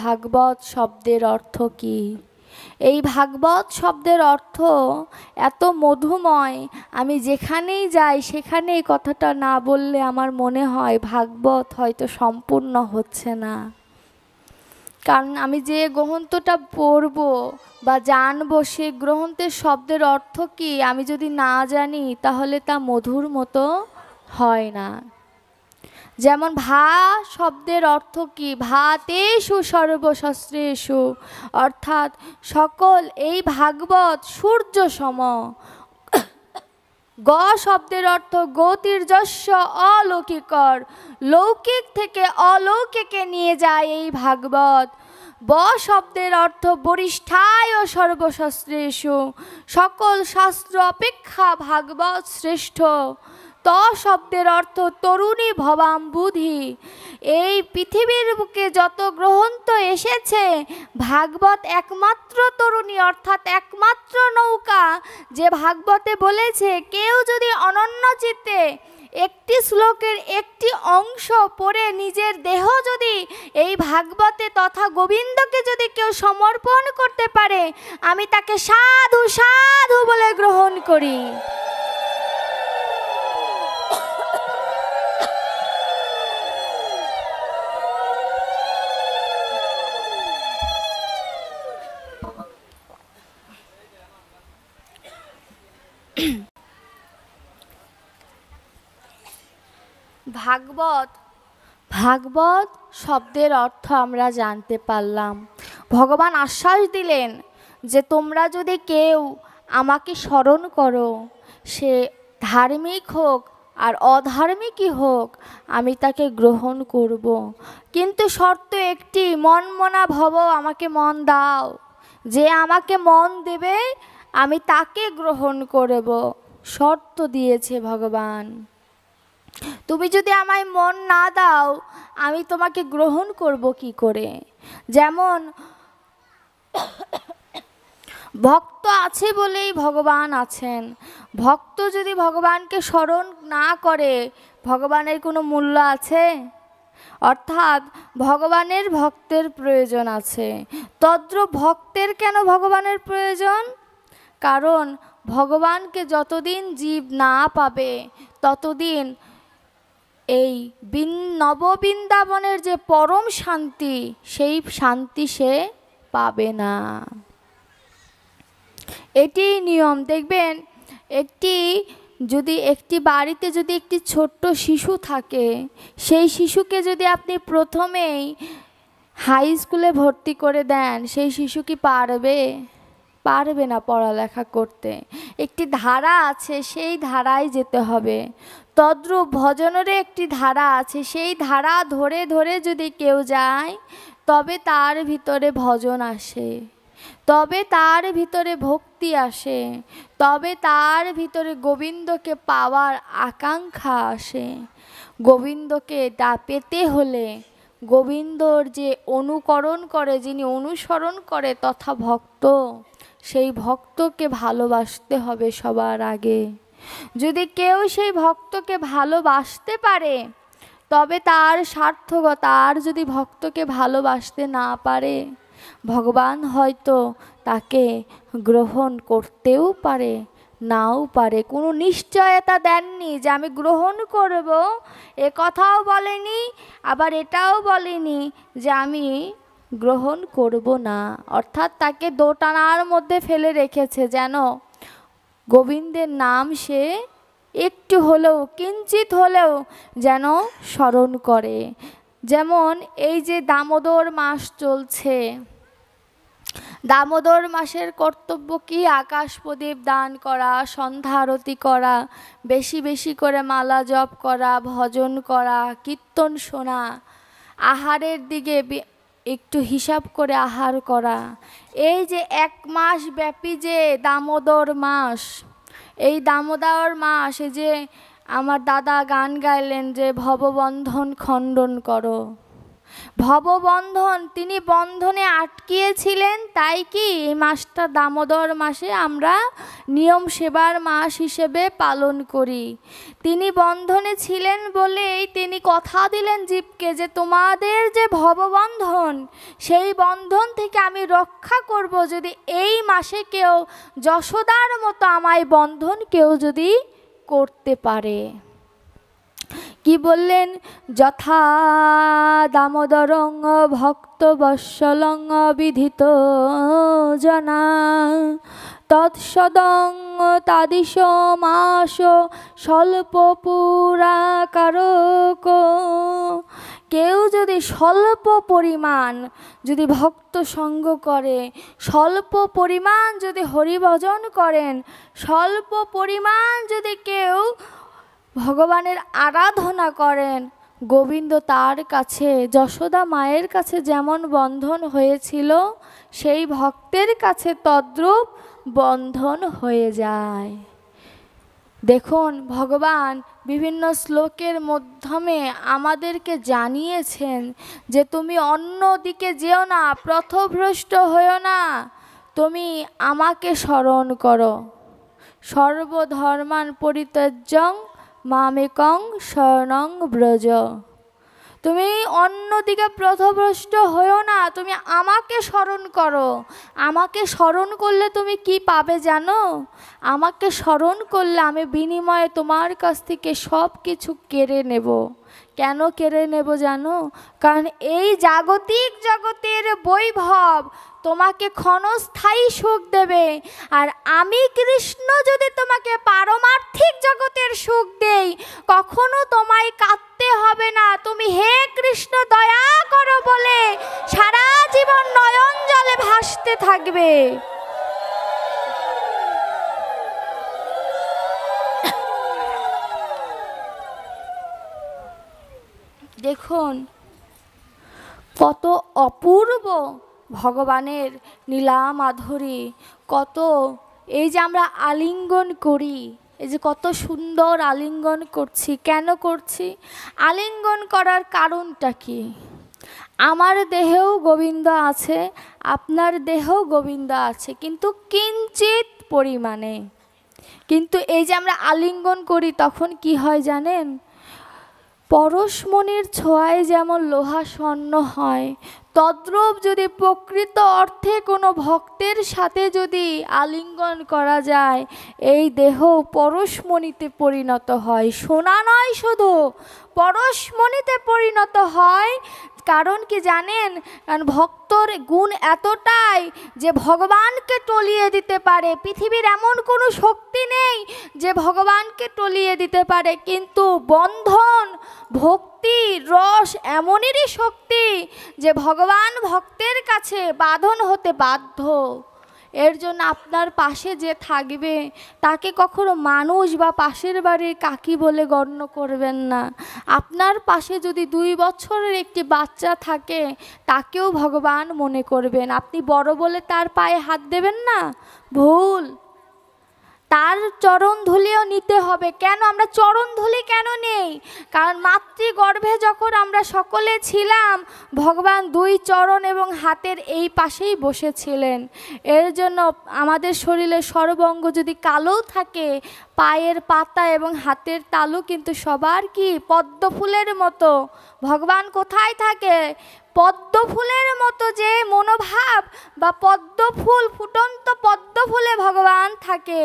ভাগবত শব্দের অর্থ কী। এই ভাগবত শব্দের অর্থ এত মধুময়, আমি যেখানেই যাই সেখানে এই কথাটা না বললে আমার মনে হয় ভাগবত হয়তো সম্পূর্ণ হচ্ছে না। কারণ আমি যে গ্রন্থটা পড়ব বা জানবো সে গ্রন্থের শব্দের অর্থ কী আমি যদি না জানি তাহলে তা মধুর মতো হয় না। যেমন ভা শব্দের অর্থ কী, ভাতেষু সর্বশস্ত্রেষু, অর্থাৎ সকল এই ভাগবত সূর্য সম। গ শব্দের অর্থ গতির্যস্য অলৌকিকর, লৌকিক থেকে অলৌকিকে নিয়ে যায় এই ভাগবত। ব শব্দের অর্থ বরিষ্ঠায় সর্বশস্ত্রেষু, সকল শাস্ত্র অপেক্ষা ভাগবত শ্রেষ্ঠ। ত শব্দের অর্থ তরুণী ভবাম্বুধি, এই পৃথিবীর বুকে যত গ্রন্থ এসেছে ভাগবত একমাত্র তরুণী, অর্থাৎ একমাত্র নৌকা যে ভাগবতে বলেছে কেউ যদি অনন্য চিত্তে একটি শ্লোকের একটি অংশ পড়ে নিজের দেহ যদি এই ভাগবতে তথা গোবিন্দকে যদি কেউ সমর্পণ করতে পারে আমি তাকে সাধু সাধু বলে গ্রহণ করি। ভাগবত, ভাগবত শব্দের অর্থ আমরা জানতে পারলাম। ভগবান আশ্বাস দিলেন যে তোমরা যদি কেউ আমাকে স্মরণ করো সে ধার্মিক হোক আর অধার্মিকই হোক আমি তাকে গ্রহণ করব। কিন্তু শর্ত একটি, মন মনা ভব, আমাকে মন দাও। যে আমাকে মন দেবে আমি তাকে গ্রহণ করব, শর্ত দিয়েছে ভগবান। তুমি যদি আমায় মন না দাও আমি তোমাকে গ্রহণ করব কি করে। যেমন ভক্ত আছে বলেই ভগবান আছেন, ভক্ত যদি ভগবানকে স্মরণ না করে ভগবানের কোনো মূল্য আছে? অর্থাৎ ভগবানের ভক্তের প্রয়োজন আছে। তদ্রূপ ভক্তের কেন ভগবানের প্রয়োজন? কারণ ভগবানকে যতদিন জীব না পাবে ততদিন এই নববৃন্দাবনের যে পরম শান্তি সেই শান্তি সে পাবে না। এটি নিয়ম। দেখবেন একটি বাড়িতে যদি একটি ছোট্ট শিশু থাকে সেই শিশুকে যদি আপনি প্রথমেই হাই স্কুলে ভর্তি করে দেন সেই শিশু কি পারবে না পড়ালেখা করতে। একটি ধারা আছে সেই ধারায় যেতে হবে। তদ্রূপ ভজনেরও একটি ধারা আছে, সেই ধারা ধরে ধরে যদি কেউ যায় তবে তার ভিতরে ভজন আসে, তবে তার ভিতরে ভক্তি আসে, তবে তার ভিতরে গোবিন্দকে পাওয়ার আকাঙ্ক্ষা আসে। গোবিন্দকে পেতে হলে গোবিন্দর যে অনুকরণ করে, যিনি অনুসরণ করে তথা ভক্ত, সেই ভক্তকে ভালোবাসতে হবে সবার আগে। যদি কেউ সেই ভক্তকে ভালোবাসতে পারে তবে তার সার্থকতা। আর যদি ভক্তকে ভালোবাসতে না পারে ভগবান হয়তো তাকে গ্রহণ করতেও পারে নাও পারে। কোনো নিশ্চয়তা দেননি যে আমি গ্রহণ করব, এ কথাও বলেনি, আবার এটাও বলেনি যে আমি গ্রহণ করব না। অর্থাৎ তাকে দোটানার মধ্যে ফেলে রেখেছে যেন গোবিন্দের নাম সে একটু হলেও কিঞ্চিত হলেও যেন স্মরণ করে। যেমন এই যে দামোদর মাস চলছে, দামোদর মাসের কর্তব্য কি? আকাশ প্রদীপ দান করা, সন্ধ্যা আরতি করা, বেশি বেশি করে মালা জপ করা, ভজন করা, কীর্তন শোনা, আহারের দিকে একটু হিসাব করে আহার করা। এই যে এক মাস ব্যাপী যে দামোদর মাস, এই দামোদর মাস, এই যে আমার দাদা গান গাইলেন যে ভববন্ধন খণ্ডন করো, ভববন্ধন, তিনি বন্ধনে আটকিয়েছিলেন, তাই কি এই মাসটা দামোদর মাসে আমরা নিয়ম সেবার মাস হিসেবে পালন করি। তিনি বন্ধনে ছিলেন বলেই তিনি কথা দিলেন জীবকে যে তোমাদের যে ভববন্ধন, সেই বন্ধন থেকে আমি রক্ষা করব যদি এই মাসে কেউ যশোদার মতো আমায় বন্ধন কেউ যদি করতে পারে। কি বললেন? যথা দামোদরং ভক্ত বৎসলং বিধিত জনা তৎসদং তাদিশ মাস স্বল্প পুরাকারক। কেউ যদি স্বল্প পরিমাণ যদি ভক্ত সঙ্গ করে, স্বল্প পরিমাণ যদি হরিভজন করেন, স্বল্প পরিমাণ যদি কেউ ভগবানের আরাধনা করেন, গোবিন্দ তার কাছে যশোদা মায়ের কাছে যেমন বন্ধন হয়েছিল, সেই ভক্তের কাছে তদ্রূপ বন্ধন হয়ে যায়। দেখুন, ভগবান বিভিন্ন শ্লোকের মাধ্যমে আমাদেরকে জানিয়েছেন যে তুমি অন্য দিকে যেও না, পথভ্রষ্ট হয়েও না, তুমি আমাকে স্মরণ করো। সর্বধর্মান পরিত্যজ্যং মামেকং শরণং ব্রজ। তুমি অন্যদিকে পথভ্রষ্ট হয়েও না, তুমি আমাকে স্মরণ করো। আমাকে স্মরণ করলে তুমি কি পাবে জানো? আমাকে স্মরণ করলে আমি বিনিময়ে তোমার কাছ থেকে সব কিছু কেড়ে নেব। কেন কেড়ে নেব জানো? কারণ এই জাগতিক জগতের বৈভব তোমাকে ক্ষণস্থায়ী সুখ দেবে, আর আমি কৃষ্ণ যদি তোমাকে পারমার্থিক জগতের সুখ দেই, কখনো তোমায় কাঁদতে হবে না। তুমি হে কৃষ্ণ দয়া করো বলে সারা জীবন নয়ন জলে ভাসতে থাকবে। দেখুন কত অপূর্ব ভগবানের নীলা মাধুরী, কত এই যে আমরা আলিঙ্গন করি, এই যে কত সুন্দর আলিঙ্গন করছি। কেন করছি? আলিঙ্গন করার কারণটা কি? আমার দেহেও গোবিন্দ আছে, আপনার দেহেও গোবিন্দ আছে, কিন্তু কিঞ্চিত পরিমাণে। কিন্তু এই যে আমরা আলিঙ্গন করি তখন কি হয় জানেন? পরশমণির ছোঁয়ায় যেমন লোহা স্বর্ণ হয়, তদ্রূপ যদি প্রকৃত অর্থে কোনো ভক্তের সাথে যদি আলিঙ্গন করা যায়, এই দেহ পরশমণিতে পরিণত হয়। সোনা নয়, শুধু পরশমণিতে পরিণত হয়। কারণ কি জানেন? কারণ ভক্তর গুণ এতটাই যে ভগবানকে টলিয়ে দিতে পারে। পৃথিবীর এমন কোনো শক্তি নেই যে ভগবানকে টলিয়ে দিতে পারে, কিন্তু বন্ধন ভক্তি রস এমনেরই শক্তি যে ভগবান ভক্তের কাছে বাঁধন হতে বাধ্য। এর জন্য আপনার পাশে যে থাকবে তাকে কখনো মানুষ বা পাশের বাড়ির কাকি বলে গণ্য করবেন না। আপনার পাশে যদি 2 বছরের একটি বাচ্চা থাকে, তাকেও ভগবান মনে করবেন। আপনি বড় বলে তার পায়ে হাত দেবেন না, ভুল। তার চরণ ধুলিও নিতে হবে। কেন আমরা চরণ ধুলি কেন নেই? কারণ মাতৃগর্ভে যখন আমরা সকলে ছিলাম, ভগবান 2 চরণ এবং হাতের এই পাশেই বসেছিলেন। এর জন্য আমাদের শরীরে সর্বঙ্গ যদি কালো থাকে, পায়ের পাতা এবং হাতের তালু কিন্তু সবার কি পদ্ম ফুলের মতো। ভগবান কোথায় থাকে? পদ্ম ফুলের মতো যে মনোভাব বা পদ্ম ফুল, ফুটন্ত পদ্ম ফুলে ভগবান থাকে।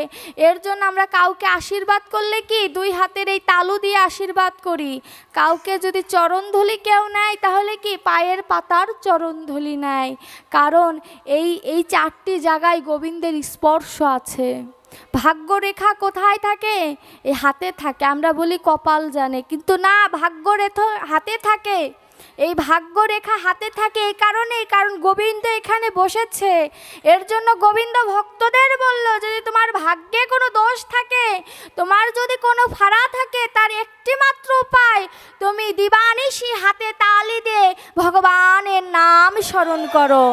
এর জন্য আমরা কাউকে আশীর্বাদ করলে কি 2 হাতের এই তালু দিয়ে আশীর্বাদ করি। কাউকে যদি চরণধুলি কেউ নেয়, তাহলে কি পায়ের পাতার চরণধুলি নেয়। কারণ এই 4টি জায়গায় গোবিন্দের স্পর্শ আছে। ভাগ্যরেখা কোথায় থাকে? এই হাতে থাকে। আমরা বলি কপাল জানে, কিন্তু না, ভাগ্যরেখা হাতে থাকে। এই ভাগ্যরেখা হাতে থাকে এই কারণেই, কারণ গোবিন্দ এখানে বসেছে। এর জন্য গোবিন্দ ভক্তদের বলল, যদি তোমার ভাগ্যে কোনো দোষ থাকে, তোমার যদি কোনো ফাড়া থাকে, তার একটি মাত্র উপায়, তুমি দিবানিশি হাতে তালি দিয়ে ভগবানের নাম স্মরণ করো।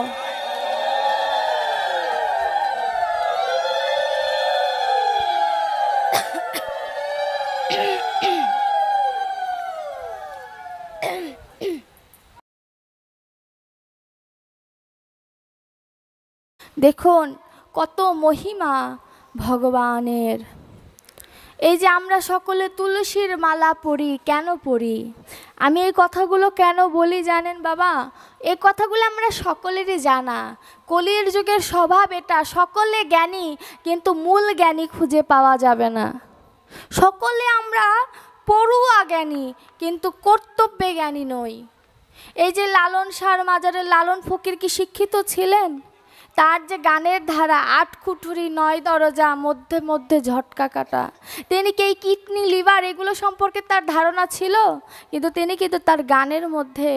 দেখুন কত মহিমা ভগবানের। এই যে আমরা সকলে তুলসীর মালা পরি, কেন পরি? আমি এই কথাগুলো কেন বলি জানেন বাবা? এই কথাগুলো আমরা সকলেরই জানা। কলির যুগের স্বভাব এটা, সকলে জ্ঞানী কিন্তু মূল জ্ঞানী খুঁজে পাওয়া যাবে না। সকলে আমরা পড়ুয়া জ্ঞানী কিন্তু কর্তব্যে জ্ঞানী নই। এই যে লালন শাহর মাজারের লালন ফকির কি শিক্ষিত ছিলেন? তার যে গানের ধারা, ৮ কুঠুরি ৯ দরজা, মধ্যে মধ্যে ঝটকা কাটা, তিনি কি এই কিডনি লিভার এগুলো সম্পর্কে তার ধারণা ছিল? কিন্তু তিনি কিন্তু তার গানের মধ্যে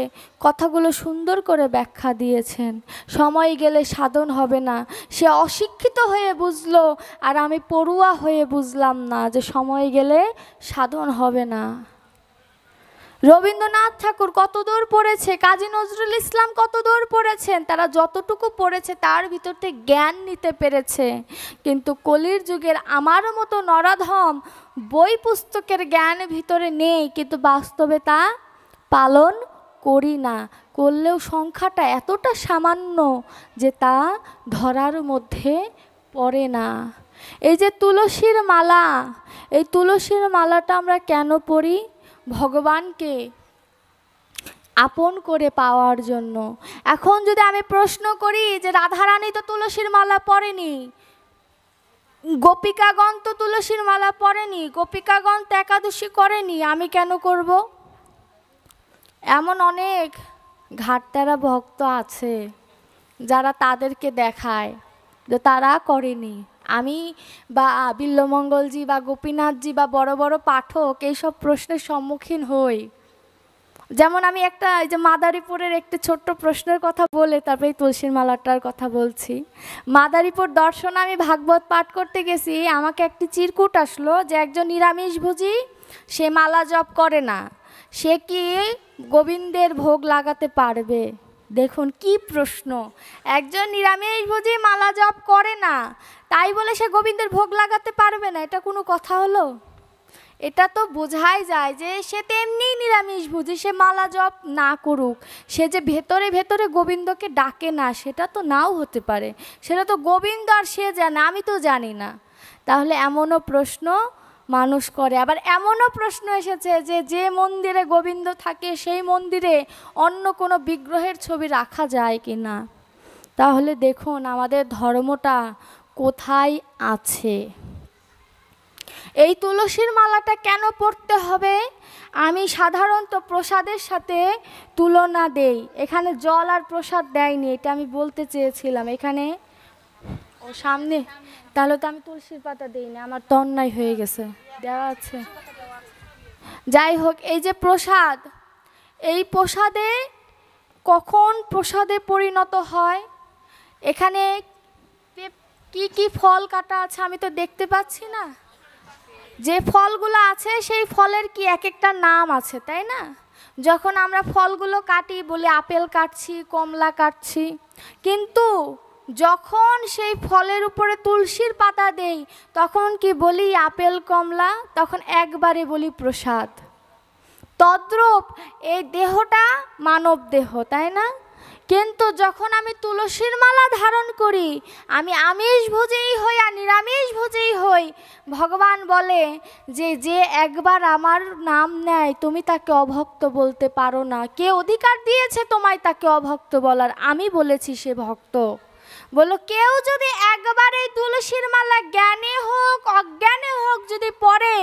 কথাগুলো সুন্দর করে ব্যাখ্যা দিয়েছেন। সময় গেলে সাধন হবে না, সে অশিক্ষিত হয়ে বুঝলো, আর আমি পড়ুয়া হয়ে বুঝলাম না যে সময় গেলে সাধন হবে না। রবীন্দ্রনাথ ঠাকুর কত দূর পড়েছে, কাজী নজরুল ইসলাম কত দূর পড়েছেন, তারা যতটুকু পড়েছে তার ভিতর থেকে জ্ঞান নিতে পেরেছে। কিন্তু কলির যুগের আমার মতো নরাধম বই পুস্তকের জ্ঞান ভিতরে নেই, কিন্তু বাস্তবে তা পালন করি না, করলেও সংখ্যাটা এতটা সামান্য যে তা ধরার মধ্যে পড়ে না। এই যে তুলসীর মালা, এই তুলসীর মালাটা আমরা কেন পড়ি? ভগবানকে আপন করে পাওয়ার জন্য। এখন যদি আমি প্রশ্ন করি যে রাধারানী তো তুলসীর মালা পরেনি, গোপিকাগণ তো তুলসীর মালা পরেনি, গোপিকাগণ তো একাদশী করেনি, আমি কেন করব? এমন অনেক ঘাটতেরা ভক্ত আছে যারা তাদেরকে দেখায় যে তারা করেনি। আমি বা বিল্লমঙ্গলজি বা গোপীনাথজি বা বড় বড় পাঠক এইসব প্রশ্নের সম্মুখীন হই। যেমন আমি একটা এই যে মাদারীপুরের একটি ছোট্ট প্রশ্নের কথা বলে তারপরে তুলসীর মালাটার কথা বলছি। মাদারীপুর দর্শনে আমি ভাগবত পাঠ করতে গেছি, আমাকে একটি চিরকুট আসলো যে একজন নিরামিষভোজী, সে মালা জপ করে না, সে কি গোবিন্দের ভোগ লাগাতে পারবে? দেখুন কি প্রশ্ন! একজন নিরামিষভোজী মালা জপ করে না, তাই বলে সে গোবিন্দের ভোগ লাগাতে পারবে না? এটা কোনো কথা হলো? এটা তো বোঝাই যায় যে সে তেমনি নিরামিষভোজী, সে মালা জপ না করুক, সে যে ভেতরে ভেতরে গোবিন্দকে ডাকে না সেটা তো নাও হতে পারে, সেটা তো গোবিন্দ আর সে জানে, আমি তো জানি না। তাহলে এমনও প্রশ্ন মানুষ করে। আবার এমনও প্রশ্ন এসেছে যে যে মন্দিরে গোবিন্দ থাকে সেই মন্দিরে অন্য কোনো বিগ্রহের ছবি রাখা যায় কি না? তাহলে দেখুন আমাদের ধর্মটা কোথায় আছে। এই তুলসীর মালাটা কেন পড়তে হবে? আমি সাধারণত প্রসাদের সাথে তুলনা দেই। এখানে জল আর প্রসাদ দেয়নি, এটা আমি বলতে চেয়েছিলাম। এখানে ও সামনে, তাহলে তো আমি তুলসীর পাতা দেই না, আমার তো অন্যায় হয়ে গেছে। দেওয়া আছে, যাই হোক। এই যে প্রসাদ, এই প্রসাদে কখন প্রসাদে পরিণত হয়? এখানে কি কি ফল কাটা আছে আমি তো দেখতে পাচ্ছি না। যে ফলগুলো আছে সেই ফলের কি এক একটা নাম আছে, তাই না? যখন আমরা ফলগুলো কাটি বলি আপেল কাটছি, কমলা কাটছি, কিন্তু যখন সেই ফলের উপরে তুলসীর পাতা দেই তখন কি বলি আপেল কমলা? তখন একবারে বলি প্রসাদ। তদ্রূপ এই দেহটা মানব দেহ, তাই না? কিন্তু যখন আমি তুলসীর মালা ধারণ করি, আমি আমিষভোজী হই আর নিরামিষভোজী হই, ভগবান বলে যে যে একবার আমার নাম নেয় তুমি তাকে অভক্ত বলতে পারো না। কে অধিকার দিয়েছে তোমায় তাকে অভক্ত বলার? আমি বলেছি সে ভক্ত। বলো কেউ যদি একবার এই তুলসীর মালা জ্ঞানে হোক অজ্ঞানে হোক যদি পড়ে,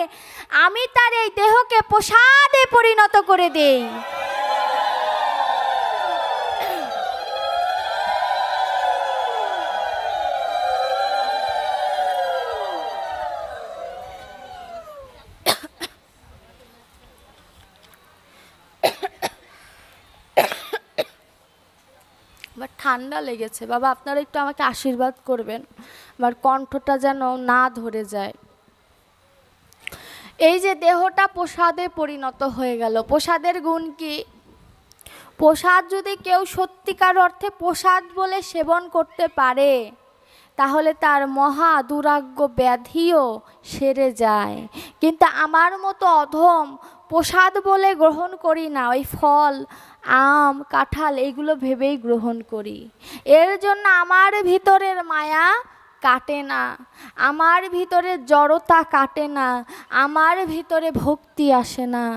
আমি তার এই দেহকে প্রসাদে পরিণত করে দেই। আমার ঠান্ডা লেগেছে বাবা, আপনারা একটু আমাকে আশীর্বাদ করবেন, আমার কণ্ঠটা যেন না ধরে যায়। এই যে দেহটা প্রসাদে পরিণত হয়ে গেল, প্রসাদের গুণ কি? প্রসাদ যদি কেউ সত্যিকার অর্থে প্রসাদ বলে সেবন করতে পারে তাহলে তার মহা দুরাগ্য ব্যাধিও সেরে যায়। কিন্তু আমার মতো অধম প্রসাদ বলে গ্রহণ করি না, ওই ফল আম কাঁঠাল এইগুলো ভেবেই গ্রহণ করি। এর জন্য আমার ভিতরের মায়া কাটে না, আমার ভিতরে জড়তা কাটে না, আমার ভিতরে ভক্তি আসে না।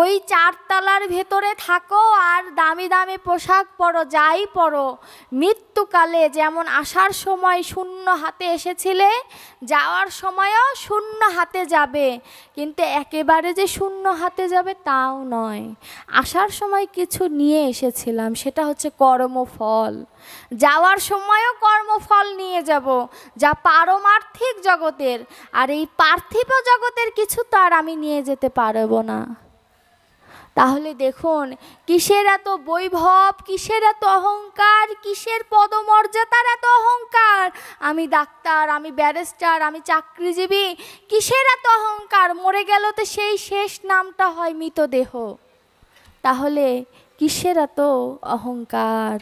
ওই চারতলার ভেতরে থাকো আর দামি দামি পোশাক পরো, যাই পরো, মৃত্যুকালে যেমন আসার সময় শূন্য হাতে এসেছিলে, যাওয়ার সময়ও শূন্য হাতে যাবে। কিন্তু একেবারে যে শূন্য হাতে যাবে তাও নয়, আসার সময় কিছু নিয়ে এসেছিলাম, সেটা হচ্ছে কর্মফল। যাওয়ার সময়ও কর্মফল নিয়ে যাব, যা পারমার্থিক জগতের। আর এই পার্থিব জগতের কিছু তো আর আমি নিয়ে যেতে পারবো না। তাহলে দেখুন, কিসের এত বৈভব, কিসের এত অহংকার, কিসের পদমর্যাদার এত অহংকার? আমি ডাক্তার, আমি ব্যারিস্টার, আমি চাকরিজীবী, কিসের এত অহংকার? মরে গেল তো সেই শেষ নামটা হয় মৃতদেহ। তাহলে কিসের এত অহংকার,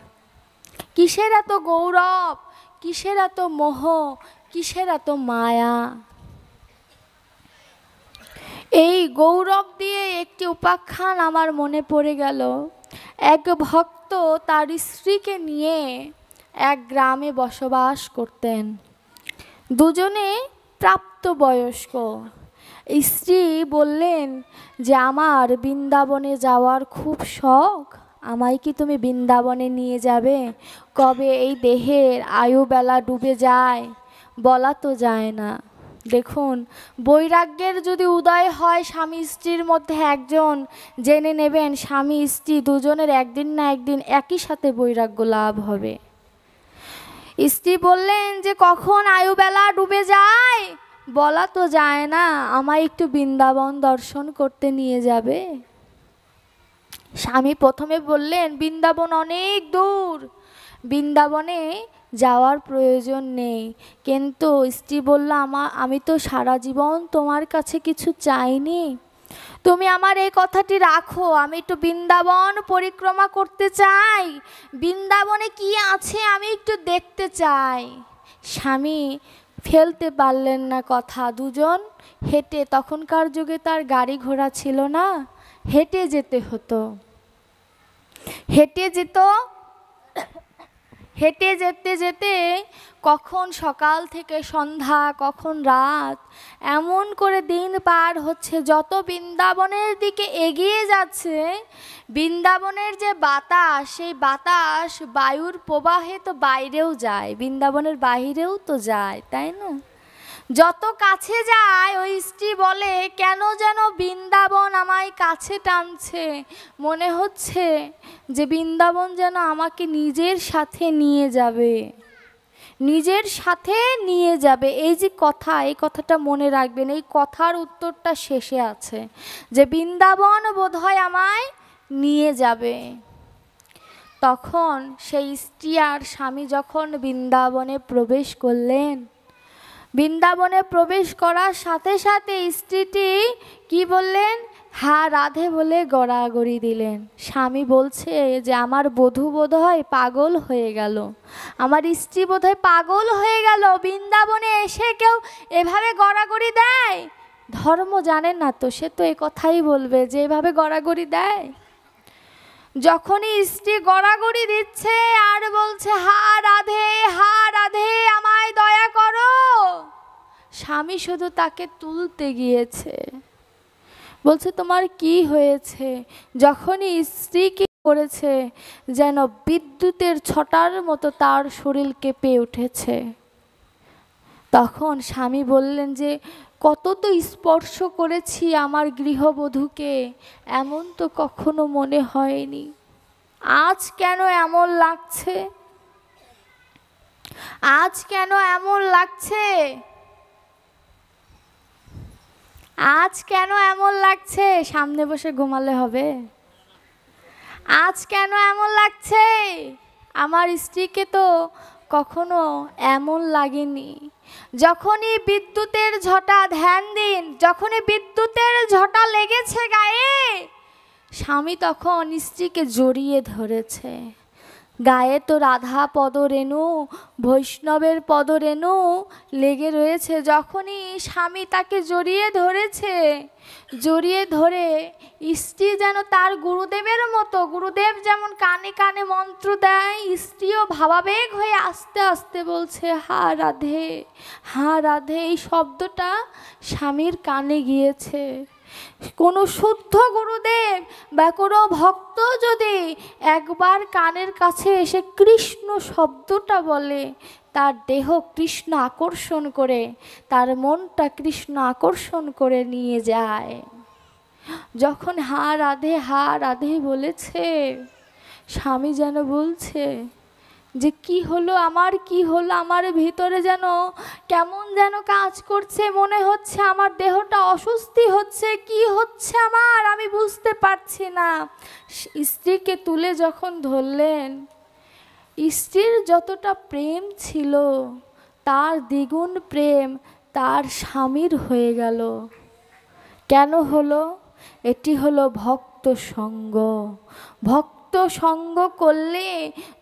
কিসের এত গৌরব, কিসের এত মোহ, কিসের এত মায়া? এই গৌরব দিয়ে একটি উপাখ্যান আমার মনে পড়ে গেল। এক ভক্ত তার স্ত্রীকে নিয়ে এক গ্রামে বসবাস করতেন। দুজনে প্রাপ্তবয়স্ক। স্ত্রী বললেন যে আমার বৃন্দাবনে যাওয়ার খুব শখ, আমায় কি তুমি বৃন্দাবনে নিয়ে যাবে? কবে এই দেহের আয়ুবেলা ডুবে যায় বলা তো যায় না। দেখুন, বৈরাগ্যের যদি উদয় হয় স্বামী স্ত্রীর মধ্যে, একজন জেনে নেবেন স্বামী স্ত্রী দুজনের একদিন না একদিন একই সাথে বৈরাগ্য লাভ হবে। স্ত্রী বললেন যে কখন আয়ুবেলা ডুবে যায় বলা তো যায় না, আমায় একটু বৃন্দাবন দর্শন করতে নিয়ে যাবে? স্বামী প্রথমে বললেন বৃন্দাবন অনেক দূর, বৃন্দাবনে যাওয়ার প্রয়োজন নেই। কিন্তু স্ত্রী বলল আমি তো সারা জীবন তোমার কাছে কিছু চাইনি, তুমি আমার এই কথাটি রাখো, আমি একটু বৃন্দাবন পরিক্রমা করতে চাই, বৃন্দাবনে কি আছে আমি একটু দেখতে চাই। স্বামী ফেলতে পারলেন না কথা। দুজন হেঁটে, তখনকার যুগে তার গাড়ি ঘোড়া ছিল না, হেঁটে যেতে হতো। হেঁটে যেত, হেঁটে যেতে যেতে কখন সকাল থেকে সন্ধ্যা, কখন রাত, এমন করে দিন পার হচ্ছে। যত বৃন্দাবনের দিকে এগিয়ে যাচ্ছে, বৃন্দাবনের যে বাতাস, সেই বাতাস বায়ুর প্রবাহে তো বাইরেও যায়, বৃন্দাবনের বাইরেও তো যায়, তাই না? যত কাছে যায়, ওই স্ত্রী বলে কেন যেন বৃন্দাবন আমায় কাছে টানছে, মনে হচ্ছে যে বৃন্দাবন যেন আমাকে নিজের সাথে নিয়ে যাবে, নিজের সাথে নিয়ে যাবে। এই যে কথা, এই কথাটা মনে রাখবেন, এই কথার উত্তরটা শেষে আছে যে বৃন্দাবন বোধহয় আমায় নিয়ে যাবে। তখন সেই স্ত্রী আর স্বামী যখন বৃন্দাবনে প্রবেশ করলেন, বৃন্দাবনে প্রবেশ করার সাথে সাথে স্ত্রীটি কি বললেন? হ্যাঁ রাধে বলে গড়াগড়ি দিলেন। স্বামী বলছে যে আমার বধূ বোধহয় পাগল হয়ে গেল, আমার স্ত্রী বোধহয় পাগল হয়ে গেল, বৃন্দাবনে এসে কেউ এভাবে গড়াগড়ি দেয়? ধর্ম জানেন না তো, সে তো এ কথাই বলবে যে এভাবে গড়াগড়ি দেয়। যখনই স্ত্রী গড়াগড়ি দিচ্ছে আর বলছে হা রাধে, হা রাধে, আমায় দয়া করো, স্বামী শুধু তাকে তুলতে গিয়েছে। বলছে তোমার কি হয়েছে? যখনই স্ত্রী কি করেছে, যেন বিদ্যুতের ছটার মতো তার শরীর কেঁপে উঠেছে। তখন স্বামী বললেন যে কত তো স্পর্শ করেছি আমার গৃহবধূকে, এমন তো কখনো মনে হয়নি, আজ কেন এমন লাগছে, আজ কেন এমন লাগছে, আজ কেন এমন লাগছে? সামনে বসে ঘুমালে হবে? আজ কেন এমন লাগছে? আমার স্ত্রীকে তো কখনো এমন লাগেনি। যখনই বিদ্যুতের ঝটা, ধ্যান দিন, যখনই বিদ্যুতের ঝটা লেগেছে গায়ে, স্বামী তখন স্ত্রীকে জড়িয়ে ধরেছে, গায়ে তো রাধা পদরেণু, বৈষ্ণবের পদরেণু লেগে রয়েছে। যখনই স্বামী তাকে জড়িয়ে ধরেছে, জড়িয়ে ধরে স্ত্রী যেন তার গুরুদেবের মতো, গুরুদেব যেমন কানে কানে মন্ত্র দেয়, স্ত্রীও ভাবাবেগ হয়ে আস্তে আস্তে বলছে হা রাধে, হা রাধে। এই শব্দটা স্বামীর কানে গিয়েছে। কোনো শুদ্ধ গুরুদেব বা কোনো ভক্ত যদি একবার কানের কাছে এসে কৃষ্ণ শব্দটা বলে, তার দেহ কৃষ্ণ আকর্ষণ করে, তার মনটা কৃষ্ণ আকর্ষণ করে নিয়ে যায়। যখন হা রাধে, হা রাধে বলেছে, স্বামী যেন বলছে যে কি হলো আমার, কি হলো আমার, ভিতরে যেন কেমন যেন কাজ করছে, মনে হচ্ছে আমার দেহটা অস্বস্তি হচ্ছে, কি হচ্ছে আমার আমি বুঝতে পারছি না। স্ত্রীকে তুলে যখন ধরলেন, স্ত্রীর যতটা প্রেম ছিল তার দ্বিগুণ প্রেম তার স্বামীর হয়ে গেল। কেন হলো? এটি হলো ভক্ত সঙ্গ। ভক্ত সঙ্গ করলে,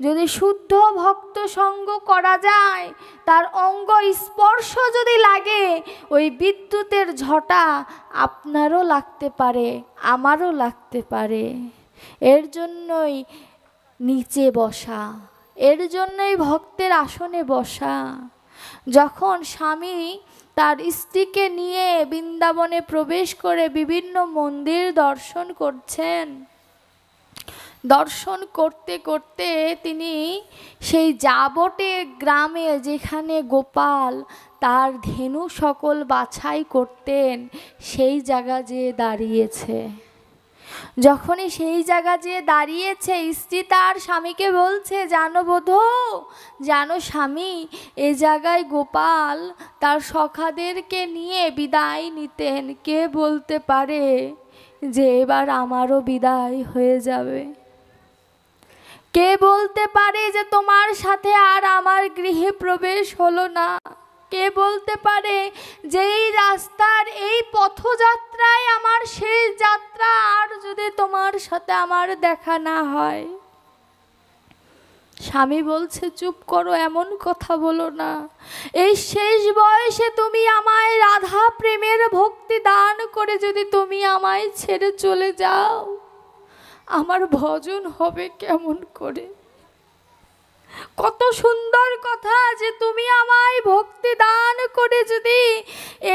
যদি শুদ্ধ ভক্ত সঙ্গ করা যায়, তার অঙ্গ স্পর্শ যদি লাগে, ওই বিদ্যুতের ঝটা আপনারও লাগতে পারে, আমারও লাগতে পারে। এর জন্যই নিচে বসা, এর জন্যই ভক্তের আসনে বসা। যখন স্বামী তার স্ত্রীকে নিয়ে বৃন্দাবনে প্রবেশ করে বিভিন্ন মন্দির দর্শন করছেন, দর্শন করতে করতে তিনি সেই যাবটে গ্রামে, যেখানে গোপাল তার ধেনু সকল বাছাই করতেন, সেই জায়গা যেয়ে দাঁড়িয়েছে। যখনই সেই জায়গা যেয়ে দাঁড়িয়েছে, স্ত্রী তার স্বামীকে বলছে, জানো বোধো, জানো স্বামী, এ জায়গায় গোপাল তার সখাদেরকে নিয়ে বিদায় নিতেন। কে বলতে পারে যে এবার আমারও বিদায় হয়ে যাবে? কে বলতে পারে যে তোমার সাথে আর আমার গৃহে প্রবেশ হলো না? কে বলতে পারে যে এই রাস্তার, এই পথযাত্রায় আমার শেষ যাত্রা, আর যদি তোমার সাথে আমার দেখা না হয়? স্বামী বলছে, চুপ করো, এমন কথা বলো না। এই শেষ বয়সে তুমি আমায় রাধা প্রেমের ভক্তি দান করে যদি তুমি আমায় ছেড়ে চলে যাও, আমার ভজন হবে কেমন করে? কত সুন্দর কথা যে তুমি আমায় ভক্তি দান করে যদি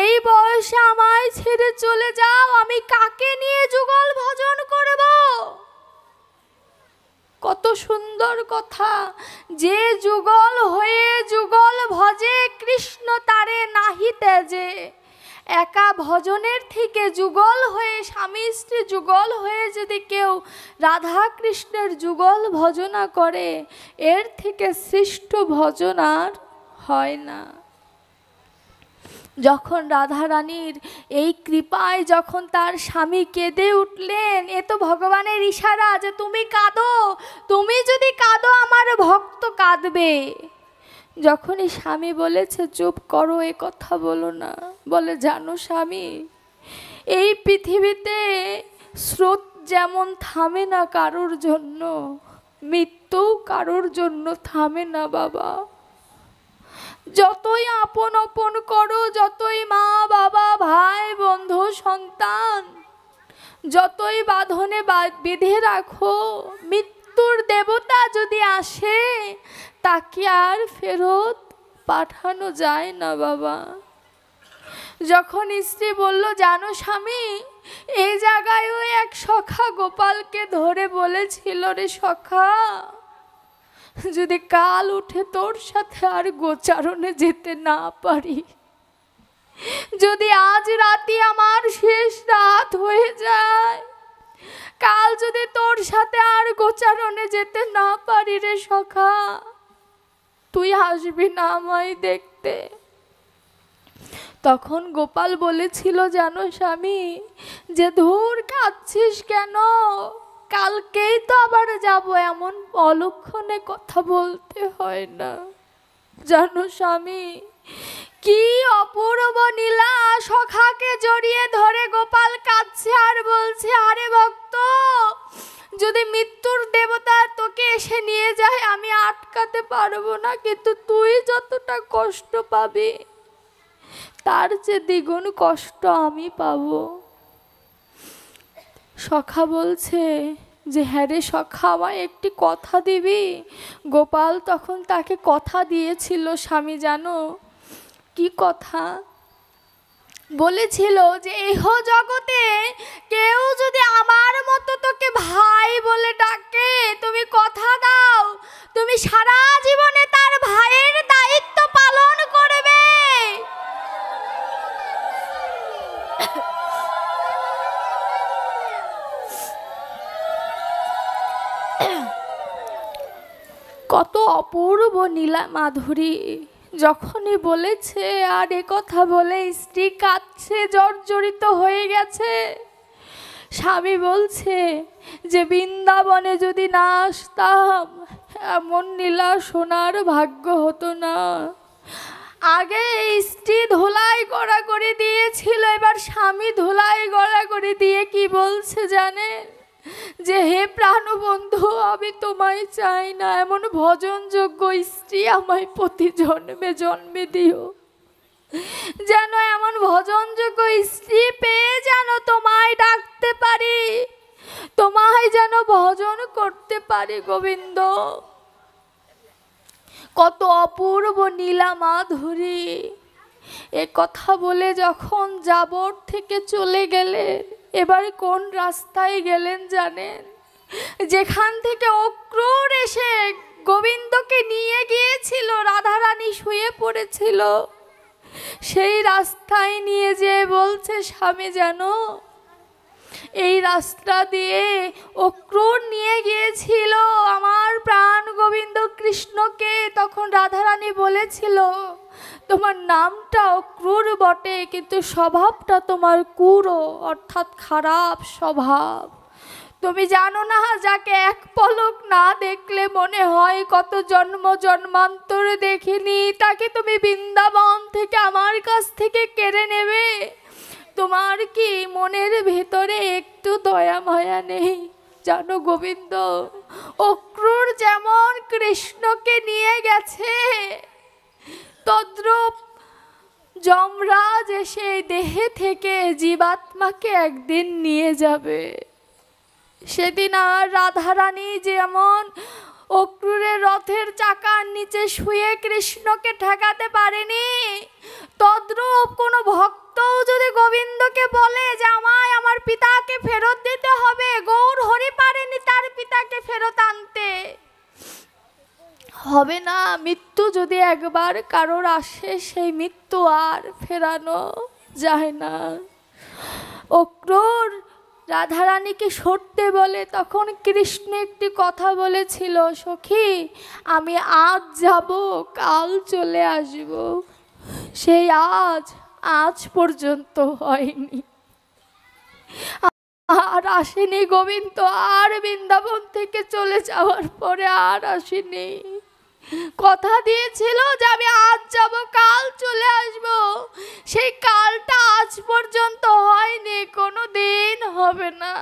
এই বয়সে আমায় ছেড়ে চলে যাও, আমি কাকে নিয়ে যুগল ভজন করব? কত সুন্দর কথা। যে যুগল হয়ে যুগল ভজে, কৃষ্ণ তারে নাহি তেজে। একা ভজনের থেকে যুগল হয়ে, স্বামী স্ত্রী যুগল হয়ে যদি কেউ রাধা কৃষ্ণের যুগল ভজনা করে, এর থেকে শ্রেষ্ঠ ভজন আর হয় না। যখন রাধারানীর এই কৃপায় যখন তার স্বামী কেঁদে উঠলেন, এ তো ভগবানের ইশারা যে তুমি কাঁদো, তুমি যদি কাঁদো আমার ভক্ত কাঁদবে। যখনই স্বামী বলেছে চুপ করো, এ কথা বলো না, বলে জানো স্বামী, এই পৃথিবীতে স্রোত যেমন থামে না কারোর জন্য, মৃত্যুও কারোর জন্য থামে না বাবা। যতই আপন আপন করো, যতই মা বাবা ভাই বন্ধু সন্তান যতই বাঁধনে বেঁধে রাখো, মৃত্যুর দেবতা যদি আসে, তাকে আর ফেরত পাঠানো যায় না বাবা। যখন স্ত্রী বলল, জানো স্বামী, এই জায়গায় ওই এক সখা গোপালকে ধরে বলেছিল, রে সখা, যদি কাল উঠে তোর সাথে আর গোচারণে যেতে না পারি, যদি আজ রাতে আমার শেষ রাত হয়ে যায়, কাল যদি তোর সাথে আর গোচারণে যেতে না পারি রে সখা, তুই আসবি না আমায় দেখতে। তখন গোপাল বলেছিল, জানো স্বামী, যে ধুর কাঁদছিস কেন, কালকেই তো আবার যাব, এমন অলক্ষণে কথা বলতে হয় না। জানো স্বামী, কি অপূর্ব নীলা, সখাকে জড়িয়ে ধরে গোপাল কাঁদছে আর বলছে, আরে ভক্ত, যদি মৃত্যুর দেবতা তোকে এসে নিয়ে যায় আমি আটকাতে পারবো না, কিন্তু তুই যতটা কষ্ট পাবি তার চেয়ে দ্বিগুণ কষ্ট আমি পাবো। সখা বলছে যে হ্যাঁ রে সখা, আমায় একটি কথা দিবি। গোপাল তখন তাকে কথা দিয়েছিল স্বামী, জানো কি কথা বলেছিল? যে এহ জগতে কেউ যদি আমার মতো তোকে ভাই বলে ডাকে, তুমি কথা দাও তুমি সারা জীবনে তার ভাইয়ের দায়িত্ব পালন করবে। কত অপূর্ব নীলা মাধুরী যখনই বলেছে, আর এ কথা বলে স্ত্রী কাঁদছে, জর্জরিত হয়ে গেছে। স্বামী বলছে যে বৃন্দাবনে যদি না আসতাম এমন নীলা সোনার ভাগ্য হতো না। আগে স্ত্রী ধুলাই গড়া করে দিয়েছিল, এবার স্বামী ধুলাই গড়া করে দিয়ে কি বলছে জানেন? যে হে প্রাণবন্ধু, আমি তোমায় চাই না, এমন ভজনযোগ্য স্ত্রী আমায় প্রতি জন্মে জন্মে দিও। যেন এমন ভজনযোগ্য স্ত্রী পেয়ে যেন তোমায় ডাকতে পারি, তোমায় যেন ভজন করতে পারি গোবিন্দ। কত অপূর্ব নীলা মাধুরী। এ কথা বলে যখন যাবর থেকে চলে গেলেন, এবার কোন রাস্তায় গেলেন জানেন? যেখান থেকে অক্রূর এসে গোবিন্দকে নিয়ে গিয়েছিল, রাধারানী শুয়ে পড়েছিল, সেই রাস্তায় নিয়ে যেয়ে বলছে স্বামী জানো এই রাস্তা দিয়ে অক্রূর নিয়ে গিয়েছিল আমার প্রাণ গোবিন্দ কৃষ্ণকে। তখন রাধারানী বলেছিল তোমার নামটা অক্রূর বটে, কিন্তু স্বভাবটা তোমার ক্রূর, অর্থাৎ খারাপ স্বভাব। তুমি জানো না, যাকে এক পলক না দেখলে মনে হয় কত জন্ম জন্মান্তর দেখিনি, তাকে তুমি বৃন্দাবন থেকে আমার কাছ থেকে কেড়ে নেবে। তোমার কি মনের ভেতরে একটু দয়া মায়া নেই? জানো গোবিন্দ, অক্রূর যেমন কৃষ্ণকে নিয়ে গেছে, তদ্রূপ যমরাজ এসে দেহে থেকে জীবাত্মাকে একদিন নিয়ে যাবে। সেদিন আর রাধারানী যেমন অক্রূরের রথের চাকার নিচে শুয়ে কৃষ্ণকে ঠেকাতে পারেনি, তদ্রূপ কোনো ভক্তও যদি গোবিন্দকে বলে যে আমায় আমার পিতাকে ফেরত দিতে হবে, গৌর হরি পারেনি তার পিতাকে ফেরত আনতে, হবে না। মৃত্যু যদি একবার কারোর আসে, সেই মৃত্যু আর ফেরানো যায় না। অক্রূর রাধারানীকে সরতে বলে, তখন কৃষ্ণ একটি কথা বলেছিল, সখী আমি আজ যাব কাল চলে আসব। সেই আজ পর্যন্ত হয়নি, আর আসেনি গোবিন্দ। আর বৃন্দাবন থেকে চলে যাওয়ার পরে আর আসেনি। কথা দিয়েছিল যে আমি আজ যাব কাল চলে আসব, সেই কালটা আজ পর্যন্ত হয়নি, কোনো দিন হবে না।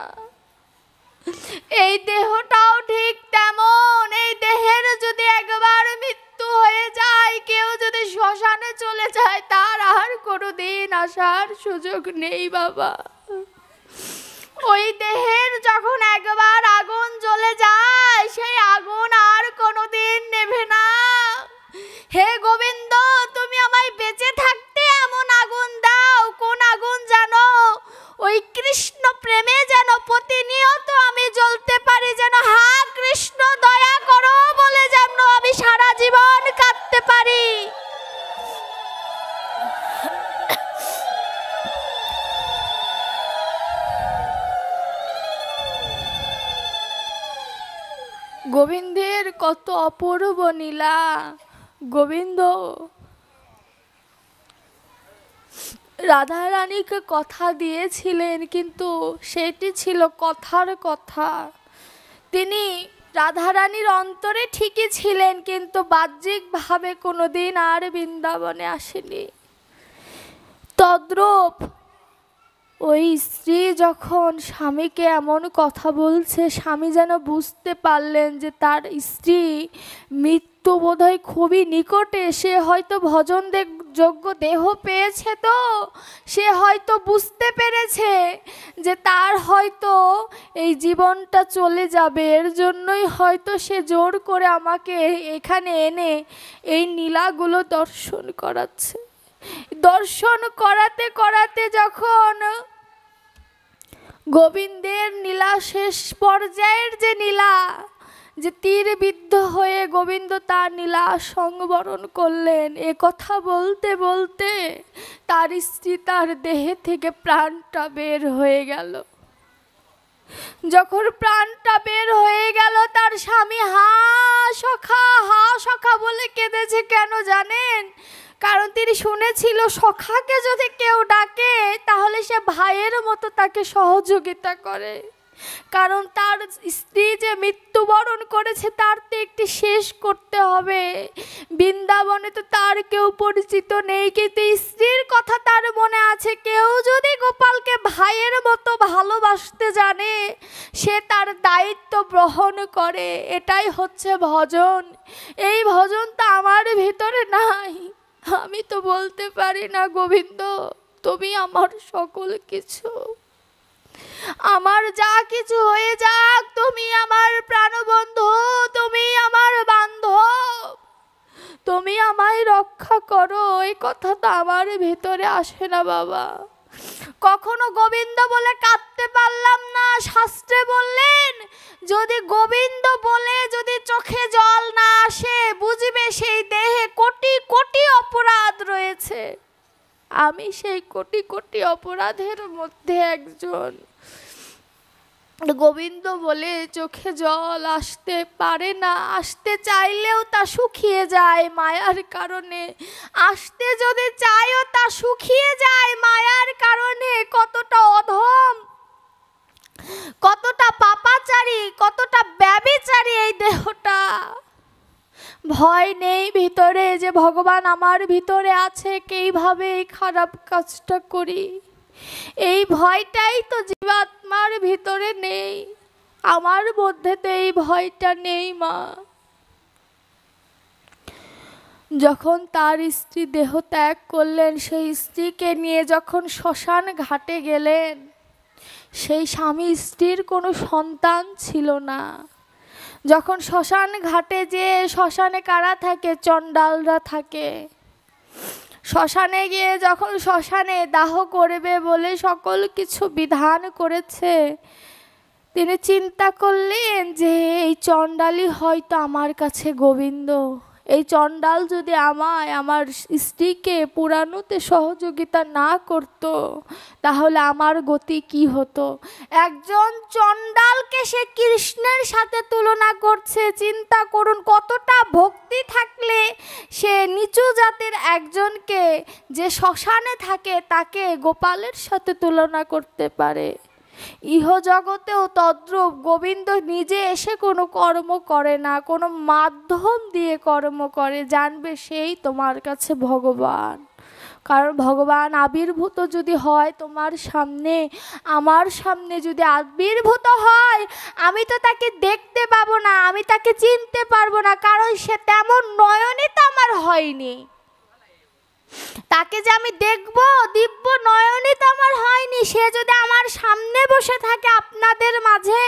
এই দেহটাও ঠিক তেমন, এই দেহের যদি একবার মৃত্যু হয়ে যায়, কেউ যদি শ্মশানে চলে যায়, তার আর কোনো দিন আসার সুযোগ নেই বাবা। ওই দেহের যখন একবার আগুন জ্বলে যায়, সেই আগুন আর কোনোদিন নেভে না। হে গোবিন্দ, তুমি আমায় বেঁচে থাকতে এমন আগুন দাও, কোন আগুন জানো? ওই কৃষ্ণ প্রেমে যেন প্রতিনিয়ত আমি জ্বলতে পারি, যেন হা কৃষ্ণ দয়া করো বলে যেন আমি সারা জীবন কাঁদতে পারি। গোবিন্দের কত অপূর্ব নীলা। গোবিন্দ রাধারানীকে কথা দিয়েছিলেন, কিন্তু সেটি ছিল কথার কথা। তিনি রাধারানীর অন্তরে ঠিকই ছিলেন, কিন্তু বাহ্যিকভাবে কোনোদিন আর বৃন্দাবনে আসেনি। তদ্রূপ ওই স্ত্রী যখন স্বামীকে এমন কথা বলছে, স্বামী যেন বুঝতে পারলেন যে তার স্ত্রী মৃত্যু বোধহয় খুবই নিকটে। সে হয়তো ভজন যোগ্য দেহ পেয়েছে, তো সে হয়তো বুঝতে পেরেছে যে তার হয়তো এই জীবনটা চলে যাবে। এর জন্যই হয়তো সে জোর করে আমাকে এখানে এনে এই নীলাগুলো দর্শন করাচ্ছে। দর্শন করাতে করাতে যখন গোবিন্দের নীলা শেষ পর্যায়ের যে নীলা, যে তীর বিদ্ধ হয়ে গোবিন্দ তার নীলা সংবরণ করলেন, এ কথা বলতে বলতে তার স্ত্রী তার দেহে থেকে প্রাণটা বের হয়ে গেল। যখন প্রাণটা বের হয়ে গেল, তার স্বামী হা সখা বলে কেঁদেছে। কেন জানেন? কারণ তিনি শুনেছিল সখাকে যদি কেউ ডাকে তাহলে সে ভাইয়ের মতো তাকে সহযোগিতা করে। কারণ তার স্ত্রী যে মৃত্যুবরণ করেছে তার তো একটি শেষ করতে হবে। বৃন্দাবনে তো তার কেউ পরিচিত নেই, কিন্তু স্ত্রীর কথা তার মনে আছে। কেউ যদি গোপালকে ভাইয়ের মতো ভালোবাসতে জানে, সে তার দায়িত্ব গ্রহণ করে। এটাই হচ্ছে ভজন। এই ভজন তো আমার ভিতরে নাই। আমি তো বলতে পারি না, গোবিন্দ তুমি আমার সকল কিছু, আমার যা কিছু হয়ে যাক তুমি আমার প্রাণবন্ধু, তুমি আমার বান্ধব, তুমি আমায় রক্ষা করো। এই কথা তো আমার ভেতরে আসে না বাবা। কখনো গোবিন্দ বলে কাঁদতে পারলাম না। শাস্ত্রে বললেন যদি গোবিন্দ বলে যদি চোখে জল না আসে, বুঝবে সেই দেহে কোটি কোটি অপরাধ রয়েছে। আমি সেই কোটি কোটি অপরাধের মধ্যে একজন। গোবিন্দ বলে চোখে জল আসতে পারে না, আসতে চাইলেও তা শুকিয়ে যায় মায়ার কারণে। আসতে যদি চাইও তা শুকিয়ে যায় মায়ার কারণে। কতটা অধম, কতটা পাপাচারী, কতটা ব্যভিচারী এই দেহটা। ভয় নেই ভিতরে যে ভগবান আমার ভিতরে আছে, কিভাবে এই খারাপ কাজটা করি। এই ভয়টাই তো জীবাত্মার ভিতরে নেই। আমার মধ্যে তো এই ভয়টা নেই মা। যখন তার স্ত্রী দেহ ত্যাগ করলেন, সেই স্ত্রীকে নিয়ে যখন শ্মশান ঘাটে গেলেন, সেই স্বামী স্ত্রীর কোনো সন্তান ছিল না। যখন শ্মশান ঘাটে, যে শ্মশানে কারা থাকে? চণ্ডালরা থাকে। শ্মশানে গিয়ে যখন শ্মশানে দাহ করবে বলে সকল কিছু বিধান করেছে, তিনি চিন্তা করলেন যে এই চণ্ডালই হয়তো আমার কাছে গোবিন্দ। এই চণ্ডাল যদি আমায়, আমার স্ত্রীকে পুরানোতে সহযোগিতা না করত, তাহলে আমার গতি কি হতো? একজন চণ্ডালকে সে কৃষ্ণের সাথে তুলনা করছে। চিন্তা করুন, কতটা ভক্তি থাকলে সে নিচু জাতের একজনকে যে শ্মশানে থাকে তাকে গোপালের সাথে তুলনা করতে পারে। ইহজগতেও তদ্রূপ। গোবিন্দ নিজে এসে কোনো কর্ম করে না, কোনো মাধ্যম দিয়ে কর্ম করে। জানবে সেই তোমার কাছে ভগবান। কারণ ভগবান আবির্ভূত যদি হয় তোমার সামনে, আমার সামনে যদি আবির্ভূত হয়, আমি তো তাকে দেখতে পাবো না, আমি তাকে চিনতে পারবো না। কারণ সে তেমন নয়নে তো আমার হয়নি। তাকে যে আমি দেখব, দিব্য নয়নে তো আমার হয়নি। সে যদি আমার সামনে বসে থাকে আপনাদের মাঝে,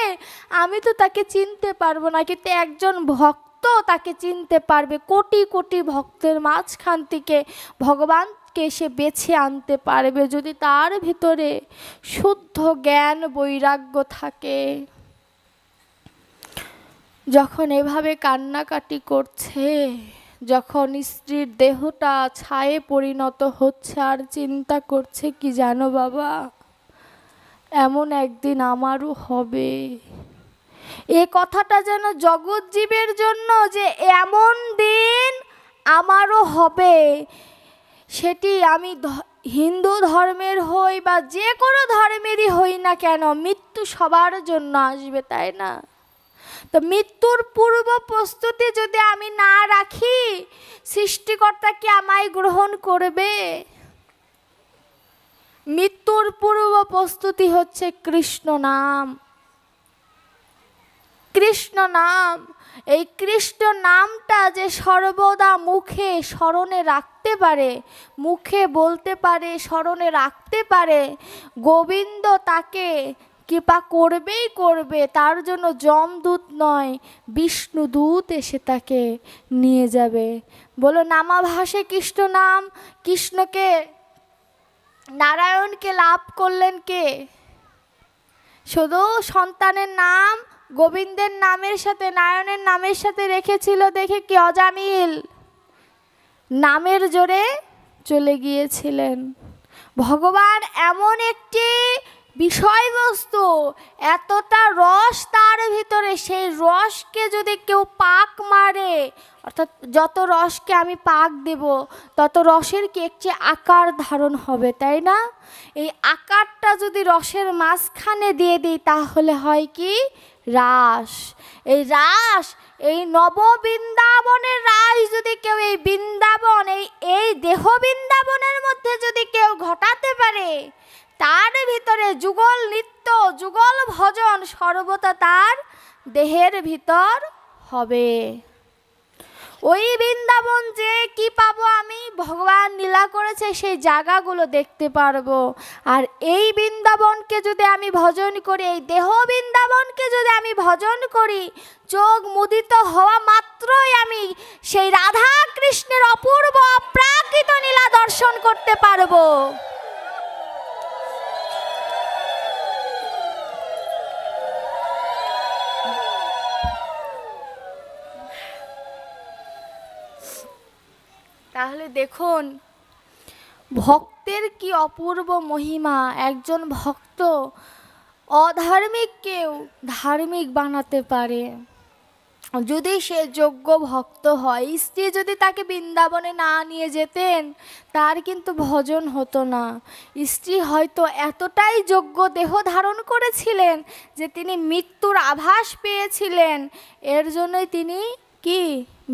আমি তো তাকে চিনতে পারবো না। কিন্তু একজন ভক্ত তাকে চিনতে পারবে। কোটি কোটি ভক্তের মাঝখান থেকে ভগবানকে সে বেছে আনতে পারবে, যদি তার ভিতরে শুদ্ধ জ্ঞান বৈরাগ্য থাকে। যখন এভাবে কান্নাকাটি করছে, যখন স্ত্রীর দেহটা ছায়ে পরিণত হচ্ছে, আর চিন্তা করছে কি জানো বাবা, এমন একদিন আমারও হবে। এ কথাটা যেন জগৎজীবের জন্য, যে এমন দিন আমারও হবে। সেটি আমি হিন্দু ধর্মের হই বা যে কোনো ধর্মেরই হই না কেন, মৃত্যু সবার জন্য আসবে, তাই না? তো মৃত্যুর পূর্ব প্রস্তুতি যদি আমি না রাখি, সৃষ্টিকর্তা কি আমায় গ্রহণ করবে? মৃত্যুর পূর্ব প্রস্তুতি হচ্ছে কৃষ্ণ নাম। কৃষ্ণ নাম, এই কৃষ্ণ নামটা যে সর্বদা মুখে স্মরণে রাখতে পারে, মুখে বলতে পারে, স্মরণে রাখতে পারে, গোবিন্দ তাকে কৃপা করবেই করবে। তার জন্য যমদূত নয়, বিষ্ণুদূত এসে তাকে নিয়ে যাবে। বলো নামাভাসে কৃষ্ণ নাম। কৃষ্ণকে, নারায়ণকে লাভ করলেন কে? শুধু সন্তানের নাম গোবিন্দের নামের সাথে, নারায়ণের নামের সাথে রেখেছিল দেখে কি অজামিল নামের জোরে চলে গিয়েছিলেন। ভগবান এমন একটি বিষয়বস্তু, এতটা রস তার ভিতরে, সেই রসকে যদি কেউ পাক মারে, অর্থাৎ যত রসকে আমি পাক দেব তত রসের কি একটি আকার ধারণ হবে, তাই না? এই আকারটা যদি রসের মাঝখানে দিয়ে দিই তাহলে হয় কি? রাস। এই রাস, এই নব বৃন্দাবনের রাস যদি কেউ, এই বৃন্দাবন, এই দেহ বৃন্দাবনের মধ্যে যদি কেউ ঘটাতে পারে, তার ভিতরে যুগল নৃত্য, যুগল ভজন সর্বদা তার দেহের ভিতর হবে। ওই বৃন্দাবন যে কি পাবো আমি? ভগবান লীলা করেছে সেই জায়গাগুলো দেখতে পারবো। আর এই বৃন্দাবনকে যদি আমি ভজন করি, এই দেহ বৃন্দাবনকে যদি আমি ভজন করি, চোখ মুদিত হওয়া মাত্রই আমি সেই রাধা কৃষ্ণের অপূর্ব অপ্রাকৃত লীলা দর্শন করতে পারবো। তাহলে দেখুন ভক্তের কি অপূর্ব মহিমা। একজন ভক্ত অধার্মিককেও ধার্মিক বানাতে পারে যদি সে যোগ্য ভক্ত হয়। স্ত্রী যদি তাকে বৃন্দাবনে না নিয়ে যেতেন তার কিন্তু ভজন হতো না। স্ত্রী হয়তো এতটাই যোগ্য দেহ ধারণ করেছিলেন যে তিনি মৃত্যুর আভাস পেয়েছিলেন, এর জন্যই তিনি কি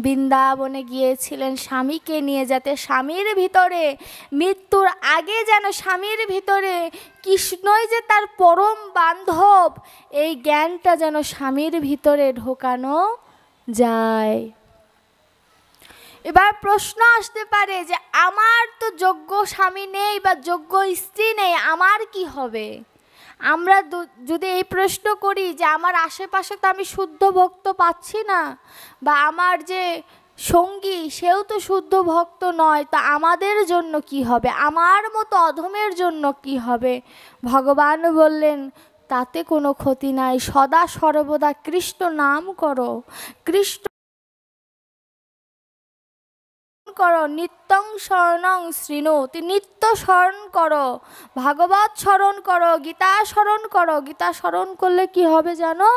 বৃন্দাবনে গিয়েছিলেন স্বামীকে নিয়ে, যাতে স্বামীর ভিতরে, মৃত্যুর আগে যেন স্বামীর ভিতরে কৃষ্ণই যে তার পরম বান্ধব, এই জ্ঞানটা যেন স্বামীর ভিতরে ঢোকানো যায়। এবার প্রশ্ন আসতে পারে যে আমার তো যোগ্য স্বামী নেই বা যোগ্য স্ত্রী নেই, আমার কি হবে? আমরা যদি এই প্রশ্ন করি যে আমার আশেপাশে তো আমি শুদ্ধ ভক্ত পাচ্ছি না, বা আমার যে সঙ্গী সেও তো শুদ্ধ ভক্ত নয়, তা আমাদের জন্য কি হবে? আমার মতো অধমের জন্য কি হবে? ভগবান বললেন তাতে কোনো ক্ষতি নাই, সদা সর্বদা কৃষ্ণ নাম করো, কৃষ্ণ করো, নিত্যং শরণং শৃণু, নিত্য স্মরণ করো, ভাগবত স্মরণ করো, গীতা স্মরণ করো। গীতা স্মরণ করলে কি হবে জানো?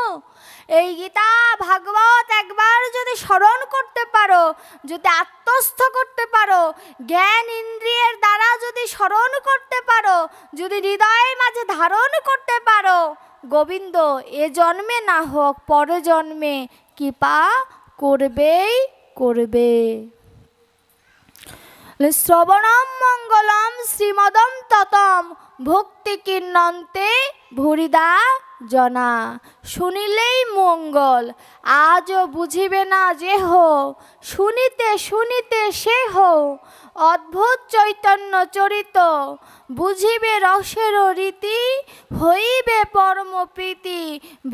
এই গীতা ভাগবত একবার যদি স্মরণ করতে পারো, যদি আত্মস্থ করতে পারো, জ্ঞান ইন্দ্রিয়ের দ্বারা যদি স্মরণ করতে পারো, যদি হৃদয়ের মাঝে ধারণ করতে পারো, গোবিন্দ এ জন্মে না হোক পরে জন্মে কৃপা করবেই করবে। শ্রবণম মঙ্গলম শ্রীমদম ততম ভক্তি কিন্নন্তে ভুরিদা জনা। শুনিলেই মঙ্গল, আজও বুঝিবে না যে হো, শুনিতে শুনিতে সে হো, অদ্ভুত চৈতন্য চরিত, বুঝিবে রসের রীতি, হইবে পরম প্রীতি,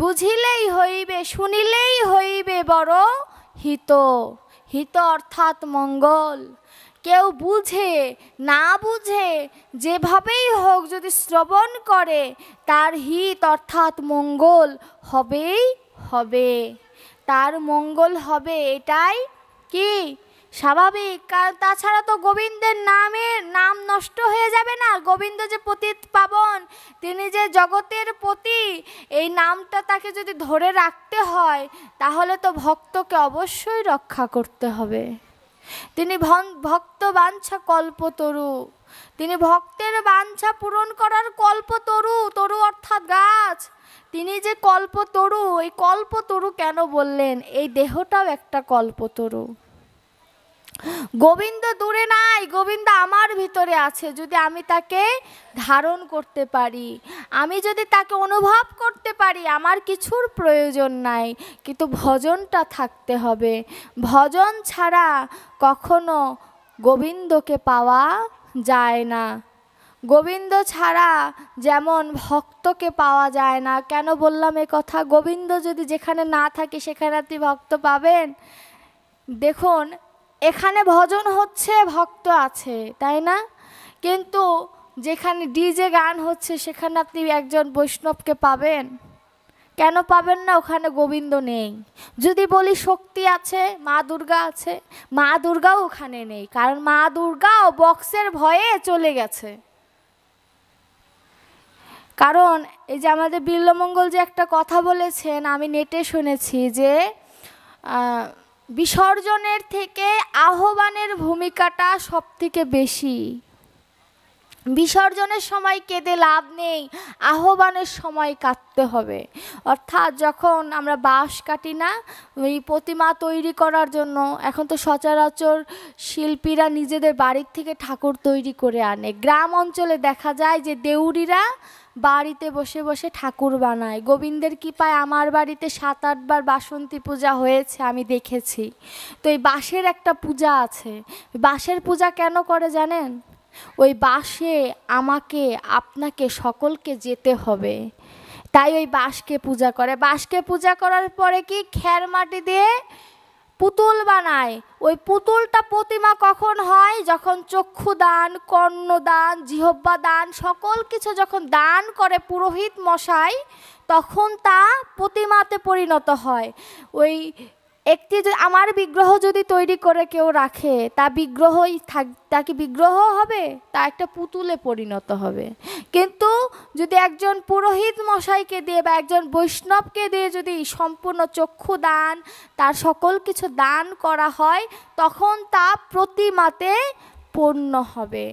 বুঝিলেই হইবে, শুনিলেই হইবে বড় হিত। হিত অর্থাৎ মঙ্গল। কেউ বুঝে না বুঝে যেভাবেই হোক যদি শ্রবণ করে তার হিত অর্থাৎ মঙ্গল হবেই হবে, তার মঙ্গল হবে, এটাই কি স্বাভাবিক। কারণ তাছাড়া তো গোবিন্দের নাম নষ্ট হয়ে যাবে না। গোবিন্দ যে পতিত পাবন, তিনি যে জগতের পতি, এই নামটা তাকে যদি ধরে রাখতে হয় তাহলে তো ভক্তকে অবশ্যই রক্ষা করতে হবে। তিনি ভক্ত বাঞ্ছা কল্পতরু, তিনি ভক্তের বাঞ্ছা পূরণ করার কল্পতরু। তরু অর্থাৎ গাছ। তিনি যে কল্পতরু, এই কল্পতরু কেন বললেন? এই দেহটাও একটা কল্পতরু। গোবিন্দ দূরে নাই, গোবিন্দ আমার ভিতরে আছে। যদি আমি তাকে ধারণ করতে পারি, আমি যদি তাকে অনুভব করতে পারি, আমার কিছুর প্রয়োজন নাই। কিন্তু ভজনটা থাকতে হবে। ভজন ছাড়া কখনো গোবিন্দকে পাওয়া যায় না। গোবিন্দ ছাড়া যেমন ভক্তকে পাওয়া যায় না। কেন বললাম এ কথা? গোবিন্দ যদি যেখানে না থাকে সেখানে আপনি ভক্ত পাবেন? দেখুন, এখানে ভজন হচ্ছে, ভক্ত আছে, তাই না? কিন্তু যেখানে ডিজে গান হচ্ছে সেখানে আপনি একজন বৈষ্ণবকে পাবেন? কেন পাবেন না? ওখানে গোবিন্দ নেই। যদি বলি শক্তি আছে, মা দুর্গা আছে, মা দুর্গাও ওখানে নেই, কারণ মা দুর্গাও বক্সের ভয়ে চলে গেছে। কারণ এই যে আমাদের বিল্লমঙ্গল যে একটা কথা বলেছেন, আমি নেটে শুনেছি যে বিসর্জনের থেকে আহ্বানের ভূমিকাটা সবথেকে বেশি। বিসর্জনের সময় কেঁদে লাভ নেই, আহ্বানের সময় কাঁদতে হবে। অর্থাৎ যখন আমরা বাঁশ কাটি না ওই প্রতিমা তৈরি করার জন্য, এখন তো সচরাচর শিল্পীরা নিজেদের বাড়ির থেকে ঠাকুর তৈরি করে আনে। গ্রাম অঞ্চলে দেখা যায় যে দেউড়িরা বাড়িতে বসে বসে ঠাকুর বানায়। গোবিন্দের কৃপায় আমার বাড়িতে 7-8 বার বাসন্তী পূজা হয়েছে, আমি দেখেছি। তো এই বাঁশের একটা পূজা আছে। বাঁশের পূজা কেন করে জানেন? ওই বাঁশে আমাকে আপনাকে সকলকে যেতে হবে, তাই ওই বাঁশকে পূজা করে। বাঁশকে পূজা করার পরে কি খের মাটি দিয়ে পুতুল বানায়। ওই পুতুলটা প্রতিমা কখন হয়? যখন চক্ষু দান, কর্ণদান, জিহ্বা দান, সকল কিছু যখন দান করে পুরোহিত মশাই, তখন তা প্রতিমাতে পরিণত হয়। ওই একটি আমার বিগ্রহ যদি তৈরি করে কেউ রাখে, তা বিগ্রহই তা কি বিগ্রহ হবে? তা একটা পুতুলে পরিণত হবে। কিন্তু যদি একজন পুরোহিত মশাইকে দিয়ে বা একজন বৈষ্ণবকে দিয়ে যদি সম্পূর্ণ চক্ষু দান, তার সকল কিছু দান করা হয়, তখন তা প্রতিমাতে পূর্ণ হবে।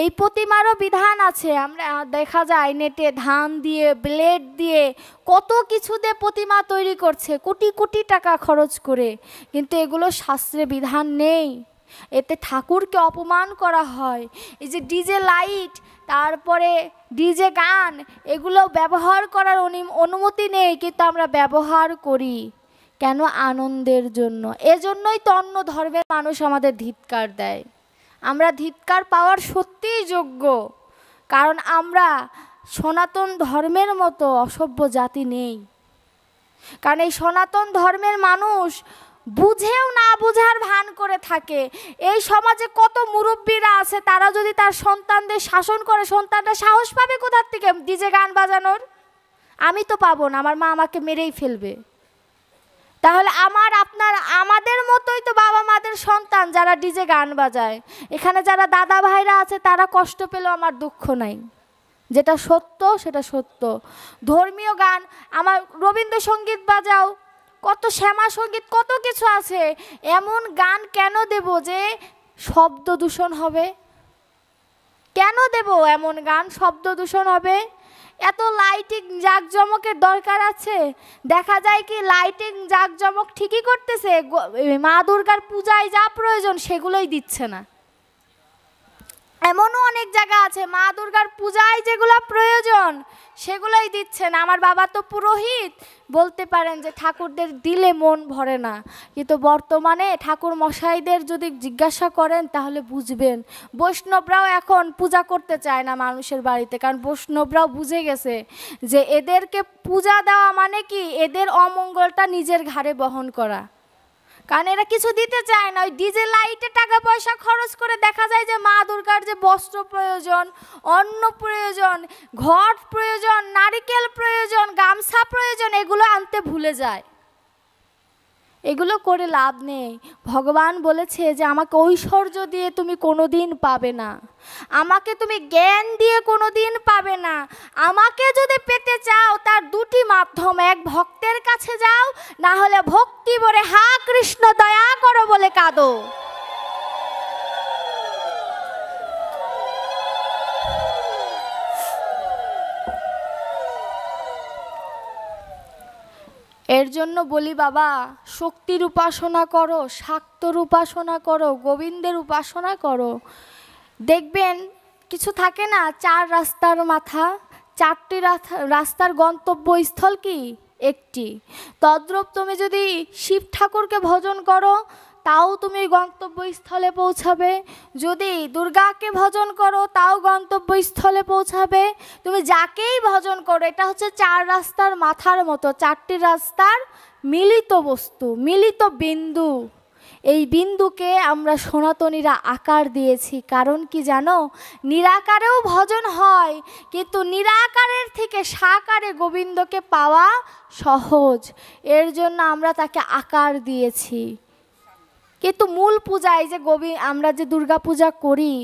এই প্রতিমারও বিধান আছে। আমরা দেখা যায় নেটে ধান দিয়ে, ব্লেড দিয়ে, কত কিছু দিয়ে প্রতিমা তৈরি করছে, কোটি কোটি টাকা খরচ করে, কিন্তু এগুলো শাস্ত্রে বিধান নেই। এতে ঠাকুরকে অপমান করা হয়। এই যে ডিজে লাইট, তারপরে ডিজে গান, এগুলো ব্যবহার করার অনুমতি নেই, কিন্তু আমরা ব্যবহার করি। কেন? আনন্দের জন্য। এজন্যই তো অন্য ধর্মের মানুষ আমাদের ধিক্কার দেয়। আমরা ধিক্কার পাওয়ার সত্যিই যোগ্য, কারণ আমরা সনাতন ধর্মের মতো অসভ্য জাতি নেই। কারণ এই সনাতন ধর্মের মানুষ বুঝেও না বুঝার ভান করে থাকে। এই সমাজে কত মুরব্বীরা আছে, তারা যদি তার সন্তানদের শাসন করে, সন্তানরা সাহস পাবে কোথার থেকে ডিজে গান বাজানোর? আমি তো পাবো না, আমার মা আমাকে মেরেই ফেলবে। তাহলে আমাদের মতোই তো বাবা মাদের সন্তান যারা ডিজে গান বাজায়। এখানে যারা দাদা ভাইরা আছে তারা কষ্ট পেলেও আমার দুঃখ নাই। যেটা সত্য সেটা সত্য। ধর্মীয় গান, আমার রবীন্দ্রসঙ্গীত বাজাও, কত শ্যামা সঙ্গীত, কত কিছু আছে। এমন গান কেন দেব যে শব্দ দূষণ হবে? কেন দেব এমন গান শব্দ দূষণ হবে? এত লাইটিং জাঁকজমকের দরকার আছে? দেখা যায় কি লাইটিং জাঁকজমক ঠিকই করতেছে, মা দুর্গার পূজায় যা প্রয়োজন সেগুলোই দিচ্ছে না। এমনও অনেক জায়গা আছে মা দুর্গার পূজায় যেগুলো প্রয়োজন সেগুলোই দিচ্ছে না। আমার বাবা তো পুরোহিত, বলতে পারেন যে ঠাকুরদের দিলে মন ভরে না, কিন্তু বর্তমানে ঠাকুর মশাইদের যদি জিজ্ঞাসা করেন তাহলে বুঝবেন। বৈষ্ণবরাও এখন পূজা করতে চায় না মানুষের বাড়িতে, কারণ বৈষ্ণবরাও বুঝে গেছে যে এদেরকে পূজা দেওয়া মানে কি এদের অমঙ্গলটা নিজের ঘাড়ে বহন করা। কারণ এরা কিছু দিতে চায় না, ওই ডিজে লাইটে টাকা পয়সা খরচ করে দেখা যায় যে মা দুর্গার যে বস্ত্র প্রয়োজন, অন্ন প্রয়োজন, ঘট প্রয়োজন, নারিকেল প্রয়োজন, গামছা প্রয়োজন, এগুলো আনতে ভুলে যায়। এগুলো করে লাভ নেই। ভগবান বলেছে যে আমাকে ঐশ্বর্য দিয়ে তুমি কোনোদিন পাবে না, আমাকে তুমি জ্ঞান দিয়ে কোনোদিন পাবে না। আমাকে যদি পেতে চাও তার দুটি মাধ্যম, এক ভক্তের কাছে যাও, না হলে ভক্তি ভরে হা কৃষ্ণ দয়া করো বলে কাঁদো। এর জন্য বলি বাবা, শক্তির উপাসনা করো, শাক্তর উপাসনা করো, গোবিন্দের উপাসনা করো। দেখবেন কিছু থাকে না, চার রাস্তার মাথা, চারটি রাস্তার গন্তব্যস্থল কি একটি। তদ্রূপ তুমি যদি শিব ঠাকুরকে ভজন করো তাও তুমি গন্তব্যস্থলে পৌঁছাবে, যদি দুর্গাকে ভজন করো তাও গন্তব্যস্থলে পৌঁছাবে। তুমি যাকেই ভজন করো, এটা হচ্ছে চার রাস্তার মাথার মতো, চারটি রাস্তার মিলিত বস্তু, মিলিত বিন্দু। এই বিন্দুকে আমরা সনাতনীরা আকার দিয়েছি, কারণ কি জানো, নিরাকারেও ভজন হয়, কিন্তু নিরাকারের থেকে সাকারে গোবিন্দকে পাওয়া সহজ, এর জন্য আমরা তাকে আকার দিয়েছি। কিন্তু মূল পূজা, এই যে আমরা যে দুর্গা পূজা করি,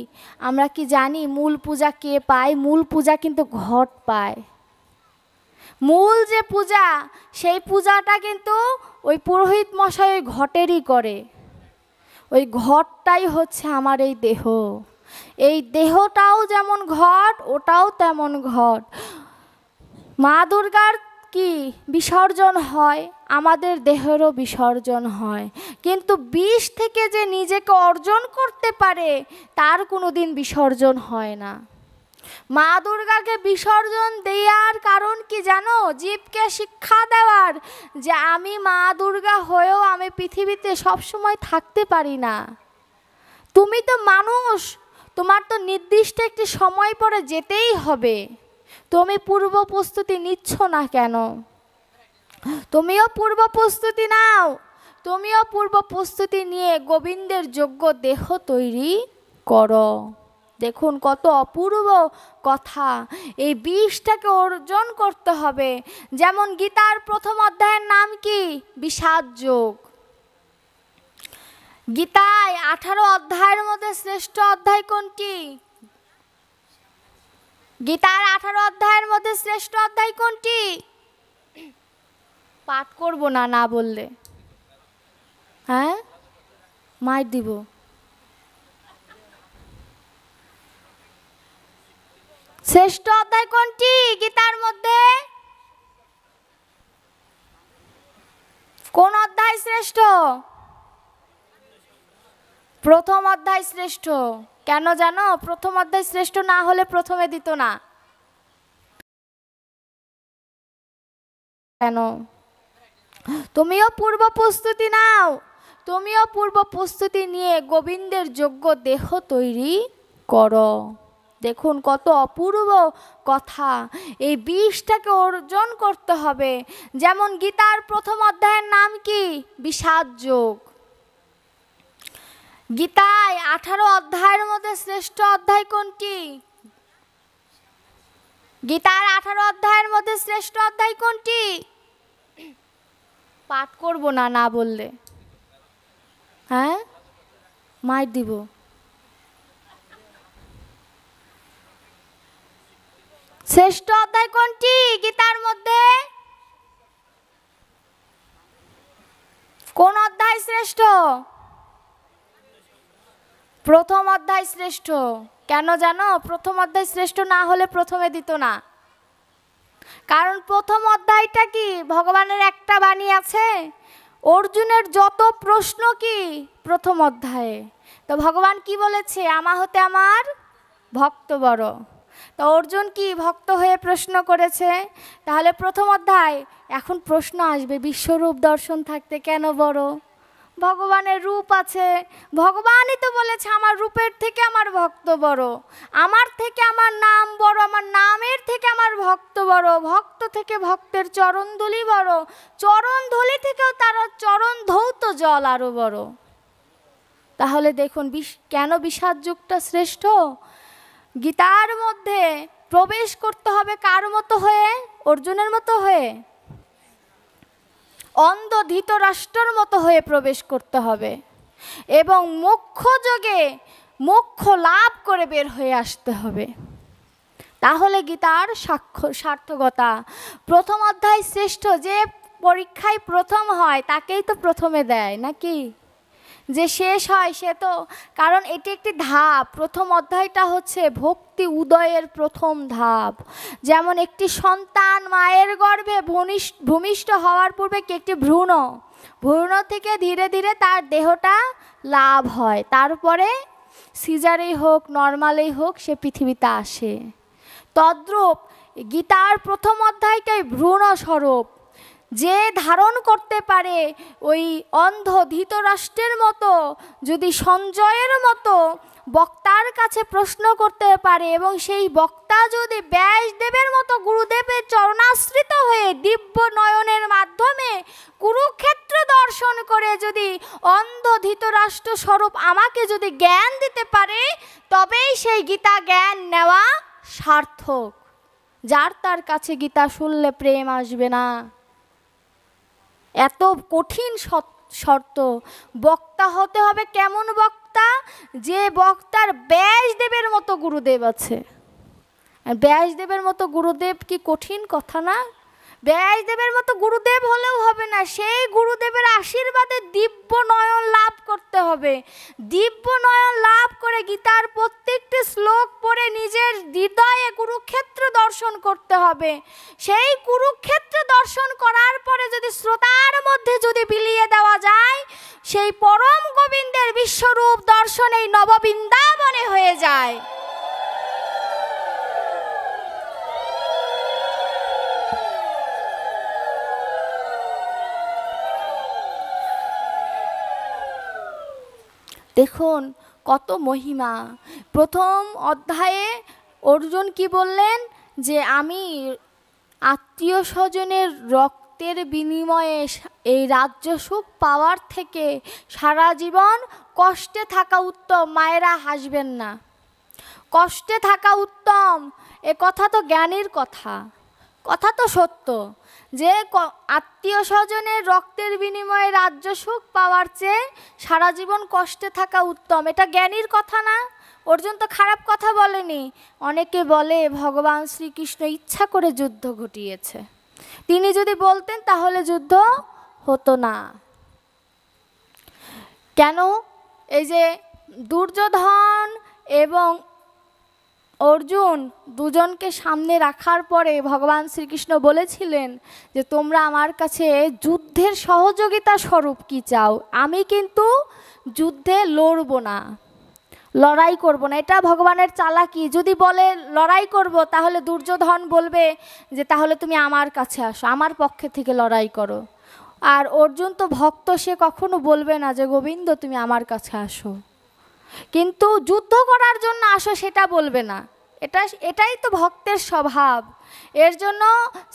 আমরা কি জানি মূল পূজা কে পায়? মূল পূজা কিন্তু ঘট পায়। মূল যে পূজা, সেই পূজাটা কিন্তু ওই পুরোহিত মশাই ওই ঘটেরই করে। ওই ঘটটাই হচ্ছে আমার এই দেহ, এই দেহটাও যেমন ঘট, ওটাও তেমন ঘট। মা দুর্গার কি বিসর্জন হয়, আমাদের দেহেরও বিসর্জন হয়, কিন্তু বিষ থেকে যে নিজেকে অর্জন করতে পারে তার কোনো দিন বিসর্জন হয় না। মা দুর্গাকে বিসর্জন দেওয়ার কারণ কি জানো? জীবকে শিক্ষা দেওয়ার যে আমি মা দুর্গা হয়েও আমি পৃথিবীতে সবসময় থাকতে পারি না। তুমি তো মানুষ, তোমার তো নির্দিষ্ট একটি সময় পরে যেতেই হবে। তুমি পূর্ব প্রস্তুতি নিচ্ছ না কেন? তুমিও পূর্ব প্রস্তুতি নাও, তুমিও পূর্ব প্রস্তুতি নিয়ে গোবিন্দের যোগ্য দেহ তৈরি করো। দেখুন কত অপূর্ব কথা, এই বিষটাকে অর্জন করতে হবে। যেমন গীতার প্রথম অধ্যায়ের নাম কি? বিষাদ যোগ। গীতায় 18 অধ্যায়ের মধ্যে শ্রেষ্ঠ অধ্যায় কোনটি? গীতার 18 অধ্যায়ের মধ্যে শ্রেষ্ঠ অধ্যায় কোনটি? পাঠ করব না, না বললে হ্যাঁ মার দিব। শ্রেষ্ঠ অধ্যায় কোনটি গীতার মধ্যে? কোন অধ্যায় শ্রেষ্ঠ? প্রথম অধ্যায় শ্রেষ্ঠ। কেন জানো? প্রথম অধ্যায় শ্রেষ্ঠ না হলে প্রথমে দিত না। কেন? তুমিও পূর্ব প্রস্তুতি নাও, তুমিও পূর্ব প্রস্তুতি নিয়ে গোবিন্দের যোগ্য দেহ তৈরি করো। দেখুন কত অপূর্ব কথা, এই বিষটাকে অর্জন করতে হবে। যেমন গীতার প্রথম অধ্যায়ের নাম কি? বিষাদ যোগ। গীতায় 18 অধ্যায়ের মধ্যে শ্রেষ্ঠ অধ্যায় কোনটি? গীতার 18 অধ্যায়ের মধ্যে শ্রেষ্ঠ অধ্যায় কোনটি? পাঠ করব না, না বললে হ্যাঁ মার দিব। শ্রেষ্ঠ অধ্যায় কোনটি গীতার মধ্যে? কোন অধ্যায় শ্রেষ্ঠ? প্রথম অধ্যায় শ্রেষ্ঠ। কেন জানো? প্রথম অধ্যায় শ্রেষ্ঠ না হলে প্রথমে দিত না। কারণ প্রথম অধ্যায়টা কি? ভগবানের একটা বাণী আছে, অর্জুনের যত প্রশ্ন কি প্রথম অধ্যায়ে। তো ভগবান কি বলেছে? আমা হতে আমার ভক্ত বড়। তো অর্জুন কি ভক্ত হয়ে প্রশ্ন করেছে? তাহলে প্রথম অধ্যায়। এখন প্রশ্ন আসবে, বিশ্বরূপ দর্শন থাকতে কেন বড়? ভগবানের রূপ আছে, ভগবানই তো বলেছে আমার রূপের থেকে আমার ভক্ত বড়, আমার থেকে আমার নাম বড়, আমার নামের থেকে আমার ভক্ত বড়, ভক্ত থেকে ভক্তের চরণধূলি বড়, চরণধূলি থেকেও তার চরণ ধৌত জল আরো বড়। তাহলে দেখুন কেন বিষাদ যুগটা শ্রেষ্ঠ। গীতার মধ্যে প্রবেশ করতে হবে কার মতো হয়ে? অর্জুনের মতো হয়ে, অন্ধ ধৃতরাষ্ট্রের মতো হয়ে প্রবেশ করতে হবে এবং মোক্ষ যোগে মোক্ষ লাভ করে বের হয়ে আসতে হবে। তাহলে গীতার সার্থকতা। প্রথম অধ্যায় শ্রেষ্ঠ। যে পরীক্ষায় প্রথম হয় তাকেই তো প্রথমে দেয় নাকি? যে শেষ হয় সে তো, কারণ এটি একটি ধাপ। প্রথম অধ্যায়টা হচ্ছে ভক্তি উদয়ের প্রথম ধাপ। যেমন একটি সন্তান মায়ের গর্ভে ভূমিষ্ঠ হওয়ার পূর্বে কি একটি ভ্রূণ, ভ্রূণ থেকে ধীরে ধীরে তার দেহটা লাভ হয়, তারপরে সিজারেই হোক নর্মালেই হোক সে পৃথিবীতে আসে। তদ্রূপ গীতার প্রথম অধ্যায়টাই ভ্রূণ স্বরূপ। যে ধারণ করতে পারে ওই অন্ধ ধৃতরাষ্ট্রের মতো, যদি সঞ্জয়ের মতো বক্তার কাছে প্রশ্ন করতে পারে এবং সেই বক্তা যদি ব্যাসদেবের মতো গুরুদেবের চরণাশ্রিত হয়ে দিব্য নয়নের মাধ্যমে কুরুক্ষেত্র দর্শন করে যদি অন্ধ ধৃতরাষ্ট্র স্বরূপ আমাকে যদি জ্ঞান দিতে পারে, তবেই সেই গীতা জ্ঞান নেওয়া সার্থক। যার তার কাছে গীতা শুনলে প্রেম আসবে না, এত কঠিন শর্ত। বক্তা হতে হবে কেমন বক্তা? যে বক্তার ব্যাসদেবের মতো গুরুদেব আছে। আর ব্যাসদেবের মতো গুরুদেব কি কঠিন কথা না? ব্যাসদেবের মতো গুরুদেব হলেও হবে না, সেই গুরুদেবের আশীর্বাদে দিব্য নয়ন লাভ করতে হবে। দিব্য নয়ন লাভ করে গীতার প্রত্যেকটি শ্লোক পড়ে নিজের হৃদয়ে কুরুক্ষেত্র দর্শন করতে হবে। সেই কুরুক্ষেত্র দর্শন করার পরে যদি শ্রোতার মধ্যে যদি বিলিয়ে দেওয়া যায়, সেই পরম গোবিন্দের বিশ্বরূপ দর্শন এই নববৃন্দাবনে হয়ে যায়। দেখুন কত মহিমা। প্রথম অধ্যায়ে অর্জুন কি বললেন? যে আমি আত্মীয় স্বজনের রক্তের বিনিময়ে এই রাজ্য সুখ পাওয়ার থেকে সারা জীবন কষ্টে থাকা উত্তম। মায়েরা হাসবেন না, কষ্টে থাকা উত্তম, এ কথা তো জ্ঞানীর কথা, কথা তো সত্য। যে আত্মীয় স্বজনের রক্তের বিনিময়ে রাজ্য সুখ পাওয়ার চেয়ে সারা জীবন কষ্টে থাকা উত্তম, এটা জ্ঞানীর কথা না? অর্জুন তো খারাপ কথা বলেনি। অনেকে বলে ভগবান শ্রীকৃষ্ণ ইচ্ছা করে যুদ্ধ ঘটিয়েছে, তিনি যদি বলতেন তাহলে যুদ্ধ হতো না। কেন? এই যে দুর্যোধন এবং অর্জুন দুজনকে সামনে রাখার পরে ভগবান শ্রীকৃষ্ণ বলেছিলেন যে তোমরা আমার কাছে যুদ্ধের সহযোগিতা স্বরূপ কি চাও? আমি কিন্তু যুদ্ধে লড়ব না, লড়াই করব না। এটা ভগবানের চালাকি। যদি বলে লড়াই করব, তাহলে দুর্যোধন বলবে যে তাহলে তুমি আমার কাছে আসো, আমার পক্ষে থেকে লড়াই করো। আর অর্জুন তো ভক্ত, সে কখনো বলবে না যে গোবিন্দ তুমি আমার কাছে আসো, কিন্তু যুদ্ধ করার জন্য আসো সেটা বলবে না। এটাই তো ভক্তের স্বভাব। এর জন্য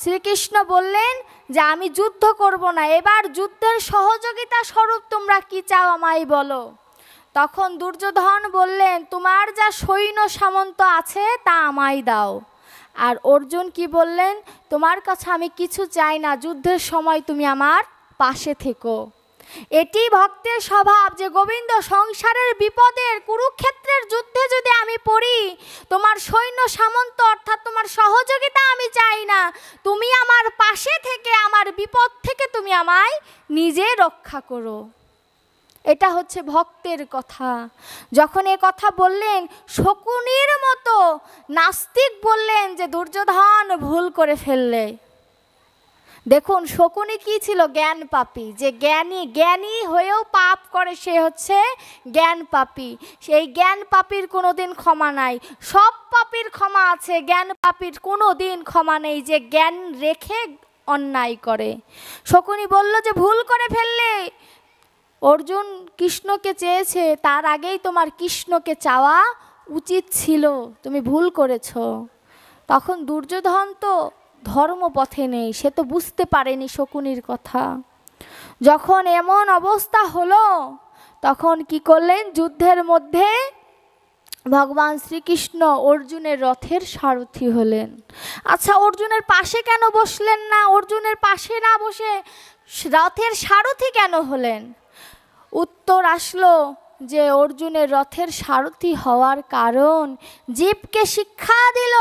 শ্রীকৃষ্ণ বললেন যে আমি যুদ্ধ করব না, এবার যুদ্ধের সহযোগিতা স্বরূপ তোমরা কি চাও আমায় বলো। তখন দুর্যোধন বললেন তোমার যা সৈন্য সামন্ত আছে তা আমায় দাও। আর অর্জুন কি বললেন? তোমার কাছে আমি কিছু চাই না, যুদ্ধের সময় তুমি আমার পাশে থেকো। এটি ভক্তের স্বভাব যে গোবিন্দ সংসারের বিপদের কুরুক্ষেত্রের যুদ্ধে যদি আমি পড়ি, তোমার সৈন্য সামন্ত অর্থাৎ তোমার সহযোগিতা আমি চাই না, তুমি আমার পাশে থেকে আমার বিপদ থেকে তুমি আমায় নিজে রক্ষা করো। এটা হচ্ছে ভক্তের কথা। যখন এ কথা বললেন, শকুনির মতো নাস্তিক বললেন যে দুর্যোধন ভুল করে ফেললে। দেখুন শকুনি কি ছিল? জ্ঞান পাপী। যে জ্ঞানী হয়েও পাপ করে সে হচ্ছে জ্ঞান পাপী। সেই জ্ঞান পাপীর কোনো দিন ক্ষমা নাই। সব পাপীর ক্ষমা আছে, জ্ঞান পাপীর কোনো দিন ক্ষমা নেই, যে জ্ঞান রেখে অন্যায় করে। শকুনি বলল যে ভুল করে ফেললে। অর্জুন কৃষ্ণকে চেয়েছে, তার আগেই তোমার কৃষ্ণকে চাওয়া উচিত ছিল, তুমি ভুল করেছ। তখন দুর্যোধন তো ধর্মপথে নেই, সে তো বুঝতে পারেনি শকুনির কথা। যখন এমন অবস্থা হলো তখন কি করলেন? যুদ্ধের মধ্যে ভগবান শ্রীকৃষ্ণ অর্জুনের রথের সারথি হলেন। আচ্ছা, অর্জুনের পাশে কেন বসলেন না? অর্জুনের পাশে না বসে রথের সারথি কেন হলেন? উত্তর আসলো যে অর্জুনের রথের সারথি হওয়ার কারণ জীবকে শিক্ষা দিল,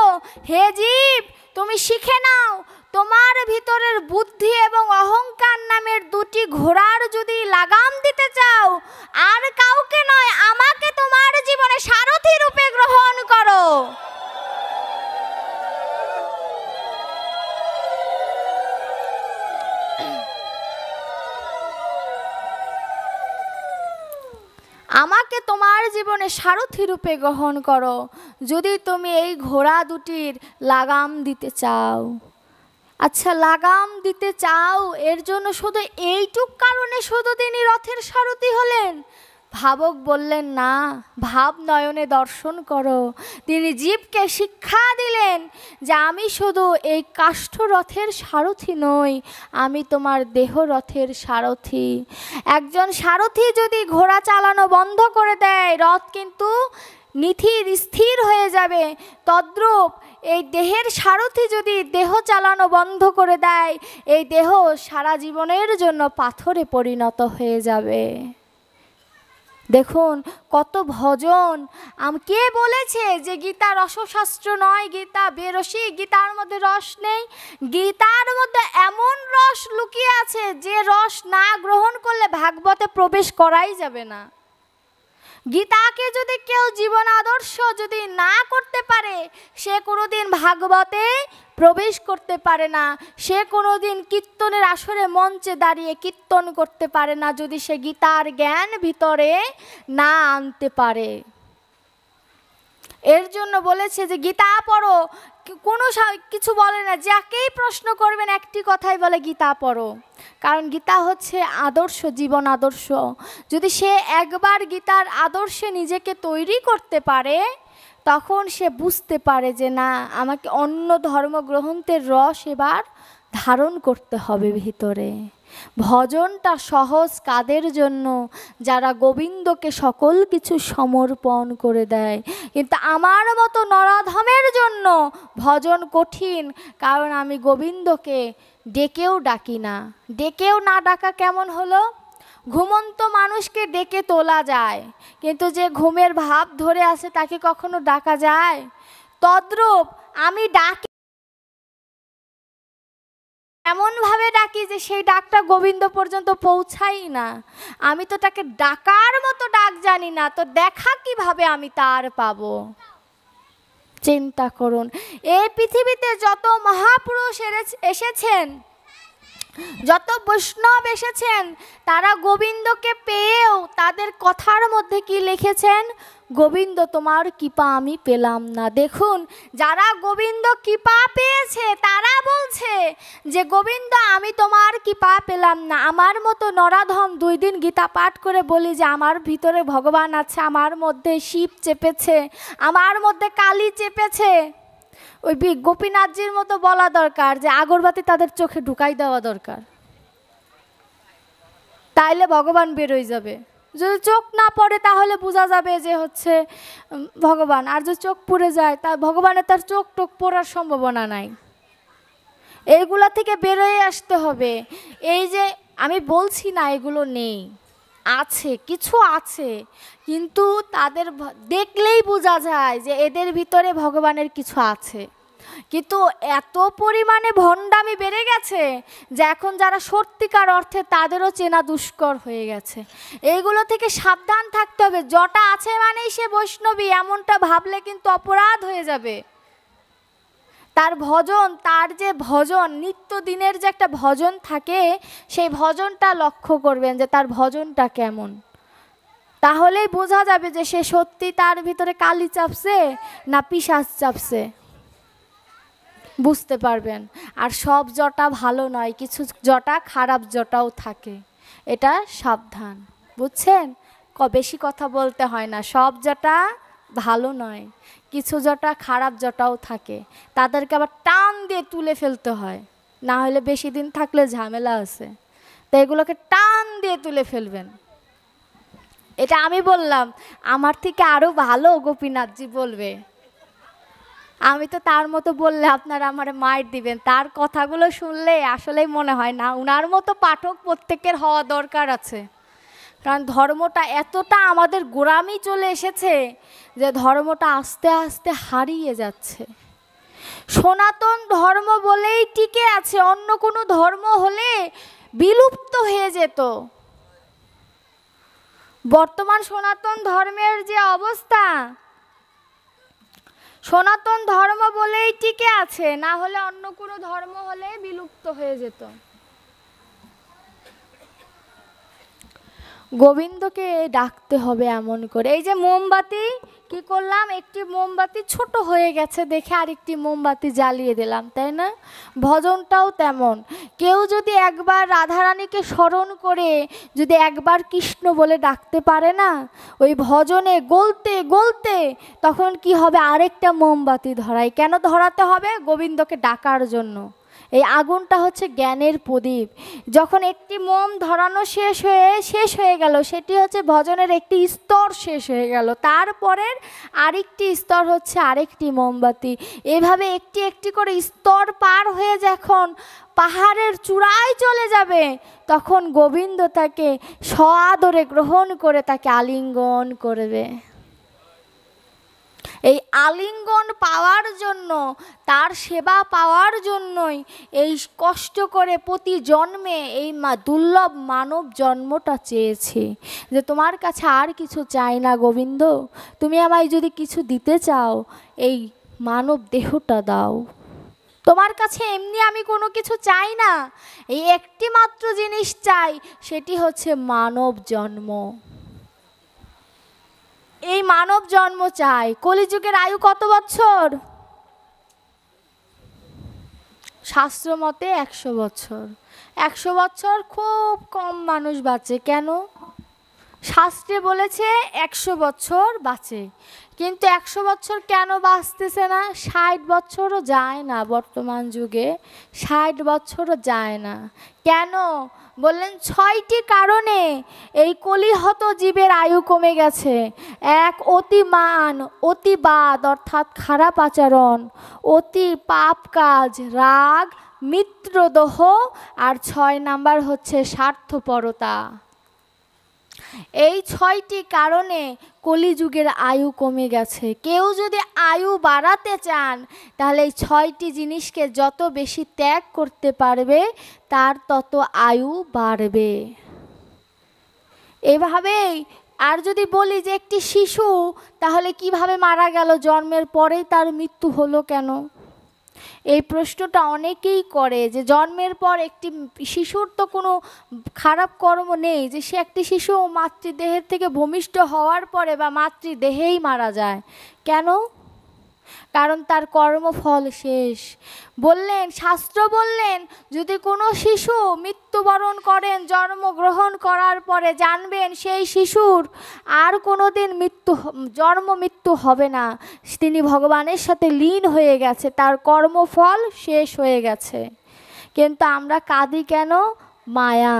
হে জীব তুমি শিখে নাও, তোমার ভিতরের বুদ্ধি এবং অহংকার নামের দুটি ঘোড়ার যদি লাগাম দিতে চাও, আর কাউকে নয়, আমাকে তোমার জীবনে সারথি রূপে গ্রহণ করো। আমাকে তোমার জীবনে সারথি রূপে গ্রহণ করো যদি তুমি এই ঘোড়া দুটির লাগাম দিতে চাও। আচ্ছা, লাগাম দিতে চাও, এর জন্য শুধু এইটুক কারণে শুধু তিনি রথের সারথি হলেন? ভাবক বললেন না, ভাব নয়নে দর্শন করো। তিনি জীবকে শিক্ষা দিলেন যে আমি শুধু এই কাষ্ঠ রথের সারথি নই, আমি তোমার দেহ রথের সারথি। একজন সারথি যদি ঘোড়া চালানো বন্ধ করে দেয়, রথ কিন্তু নিথির স্থির হয়ে যাবে। তদ্রূপ এই দেহের সারথি যদি দেহ চালানো বন্ধ করে দেয়, এই দেহ সারা জীবনের জন্য পাথরে পরিণত হয়ে যাবে। দেখুন কত ভজন। কে বলেছে যে গীতা রসশাস্ত্র নয়, গীতা বেরসি, গীতার মধ্যে রস নেই? গীতার মধ্যে এমন রস লুকিয়ে আছে যে রস না গ্রহণ করলে ভাগবতে প্রবেশ করাই যাবে না। গীতাকে যদি কেউ জীবন আদর্শ যদি না করতে পারে, সে কোনোদিন ভাগবতে প্রবেশ করতে পারে না। সে কোনোদিন কীর্তনের আসরে মঞ্চে দাঁড়িয়ে কীর্তন করতে পারে না, যদি সে গীতার জ্ঞান ভিতরে না আনতে পারে। এর জন্য বলেছে যে গীতা পড়ো, কোনো কিছু বলে না। যাকেই প্রশ্ন করবেন একটি কথাই বলে গীতা পড়ো, কারণ গীতা হচ্ছে আদর্শ, জীবন আদর্শ। যদি সে একবার গীতার আদর্শে নিজেকে তৈরি করতে পারে, তখন সে বুঝতে পারে যে না, আমাকে অন্য ধর্মগ্রন্থের রস এবার ধারণ করতে হবে ভিতরে। ভজনটা সহজ কাদের জন্য? যারা গোবিন্দকে সকল কিছু সমর্পণ করে দেয়। কিন্তু আমার মতো নরাধমের জন্য ভজন কঠিন, কারণ আমি গোবিন্দকে ডেকেও ডাকি না। ডেকেও না ডাকা কেমন হলো? ঘুমন্ত মানুষকে ডেকে তোলা যায়, কিন্তু যে ঘুমের ভাব ধরে আছে তাকে কখনো ডাকা যায়? তদ্রূপ আমি ডাকি, এমনভাবে ডাকি যে সেই ডাকটা গোবিন্দ পর্যন্ত পৌঁছাই না। আমি তো তাকে ডাকার মতো ডাক জানি না, তো দেখা কিভাবে আমি তার পাবো? চিন্তা করুন, এই পৃথিবীতে যত মহাপুরুষ এসেছেন, যত বৈষ্ণব এসেছেন, তারা গোবিন্দকে পেয়েও তাদের কথার মধ্যে কি লিখেছেন? গোবিন্দ তোমার কৃপা আমি পেলাম না। দেখুন, যারা গোবিন্দ কৃপা পেয়েছে তারা বলছে যে গোবিন্দ আমি তোমার কৃপা পেলাম না। আমার মতো নরাধম 2 দিন গীতা পাঠ করে বলি যে আমার ভিতরে ভগবান আছে, আমার মধ্যে শিব চেপেছে, আমার মধ্যে কালী চেপেছে। ওই গোপীনাথজির মতো বলা দরকার যে আগরবাতি তাদের চোখে ঢুকাই দেওয়া দরকার, তাইলে ভগবান বেরোয় যাবে। যদি চোখ না পড়ে তাহলে বোঝা যাবে যে হচ্ছে ভগবান, আর যদি চোখ পুড়ে যায় তা ভগবানের তার চোখ টোক পড়ার সম্ভাবনা নাই। এইগুলা থেকে বেরোয় আসতে হবে। এই যে আমি বলছি না এগুলো নেই, আছে, কিছু আছে, কিন্তু তাদের দেখলেই বোঝা যায় যে এদের ভিতরে ভগবানের কিছু আছে। কিন্তু এত পরিমাণে ভণ্ডামি বেড়ে গেছে যে এখন যারা সত্যিকার অর্থে তাদেরও চেনা দুষ্কর হয়ে গেছে। এইগুলো থেকে সাবধান থাকতে হবে। জটা আছে মানেই সে বৈষ্ণবী এমনটা ভাবলে কিন্তু অপরাধ হয়ে যাবে। তার ভজন, তার যে ভজন নিত্যদিনের যে একটা ভজন থাকে, সেই ভজনটা লক্ষ্য করবেন যে তার ভজনটা কেমন। তাহলেই বোঝা যাবে যে সে সত্যি তার ভিতরে কালি চাপছে না পিশাচ চাপছে, বুঝতে পারবেন। আর সব জটা ভালো নয়, কিছু জটা খারাপ জটাও থাকে, এটা সাবধান, বুঝছেন? বেশি কথা বলতে হয় না। সব জটা ভালো নয়, কিছু জটা খারাপ জটাও থাকে, তাদেরকে আবার টান দিয়ে তুলে ফেলতে হয়, না হলে বেশি দিন থাকলে ঝামেলা আছে। তো এগুলোকে টান দিয়ে তুলে ফেলবেন। এটা আমি বললাম, আমার থেকে আরও ভালো গোপীনাথজি বলবে। আমি তো তার মতো বললে আপনারা আমার মাইর দিবেন। তার কথাগুলো শুনলে আসলেই মনে হয় না উনার মতো পাঠক প্রত্যেকের হওয়া দরকার আছে। কারণ ধর্মটা এতটা আমাদের গোড়ামি চলে এসেছে যে ধর্মটা আস্তে আস্তে হারিয়ে যাচ্ছে। সনাতন ধর্ম বলেই টিকে আছে, অন্য কোনো ধর্ম হলে বিলুপ্ত হয়ে যেত। বর্তমান সনাতন ধর্মের যে অবস্থা, সনাতন ধর্ম বলেই টিকে আছে, না হলে অন্য কোনো ধর্ম হলে বিলুপ্ত হয়ে যেত। গোবিন্দকে ডাকতে হবে এমন করে। এই যে মোমবাতি কি করলাম, একটি মোমবাতি ছোট হয়ে গেছে দেখে আরেকটি মোমবাতি জ্বালিয়ে দিলাম, তাই না? ভজনটাও তেমন। কেউ যদি একবার রাধারানীকে স্মরণ করে যদি একবার কৃষ্ণ বলে ডাকতে পারে না, ওই ভজনে গলতে গলতে তখন কি হবে, আরেকটা মোমবাতি ধরায়। কেন ধরাতে হবে? গোবিন্দকে ডাকার জন্য। এই আগুনটা হচ্ছে জ্ঞানের প্রদীপ। যখন একটি মোম ধরানো শেষ হয়ে গেল, সেটি হচ্ছে ভজনের একটি স্তর শেষ হয়ে গেল, তারপরের আরেকটি স্তর হচ্ছে আরেকটি মোমবাতি। এভাবে একটি একটি করে স্তর পার হয়ে যখন পাহাড়ের চূড়ায় চলে যাবে, তখন গোবিন্দ তাকে সআদরে গ্রহণ করে তাকে আলিঙ্গন করবে। এই আলিঙ্গন পাওয়ার জন্য, তার সেবা পাওয়ার জন্যই এই কষ্ট করে প্রতি জন্মে এই দুর্লভ মানব জন্মটা চেয়েছি, যে তোমার কাছে আর কিছু চাই না গোবিন্দ, তুমি আমায় যদি কিছু দিতে চাও এই মানব দেহটা দাও। তোমার কাছে এমনি আমি কোনো কিছু চাই না, এই একটি মাত্র জিনিস চাই, সেটি হচ্ছে মানব জন্ম। এই মানব জন্ম চাই। কলিযুগের আয়ু কত বছর? শাস্ত্র মতে 100 বছর। 100 বছর খুব কম মানুষ বাঁচে। কেন? শাস্ত্রে বলেছে 100 বছর বাঁচে, কিন্তু 100 বছর কেন বাঁচতেছে না? 60 বছরও যায় না, বর্তমান যুগে 60 বছরও যায় না। কেন? বললেন 6টি কারণে এই কলিহত জীবের আয়ু কমে গেছে। 1, অতিমান, অতিবাদ অর্থাৎ খারাপ আচরণ, অতি পাপ কাজ, রাগ, মিত্রদোহ, আর 6 নাম্বার হচ্ছে স্বার্থপরতা। এই 6টি কারণে কলিযুগের আয়ু কমে গেছে। কেউ যদি আয়ু বাড়াতে চান, তাহলে এই 6টি জিনিসকে যত বেশি ত্যাগ করতে পারবে, তার তত আয়ু বাড়বে। এভাবেই। আর যদি বলি যে একটি শিশু তাহলে কিভাবে মারা গেল, জন্মের পরেই তার মৃত্যু হলো কেন? এই প্রশ্নটা অনেকেই করে, যে জন্মের পর একটি শিশুর তো কোনো খারাপ কর্ম নেই, যে সে একটি শিশু মাতৃদেহের থেকে ভূমিষ্ঠ হওয়ার পরে বা মাতৃদেহেই মারা যায় কেন? কারণ তার কর্মফল শেষ। বললেন, শাস্ত্র বললেন, যদি কোনো শিশু মৃত্যুবরণ করেন জন্মগ্রহণ করার পরে, জানবেন সেই শিশুর আর কোনো দিন জন্ম মৃত্যু হবে না, তিনি ভগবানের সাথে লীন হয়ে গেছে, তার কর্মফল শেষ হয়ে গেছে। কিন্তু আমরা কাঁদি কেন? মায়া।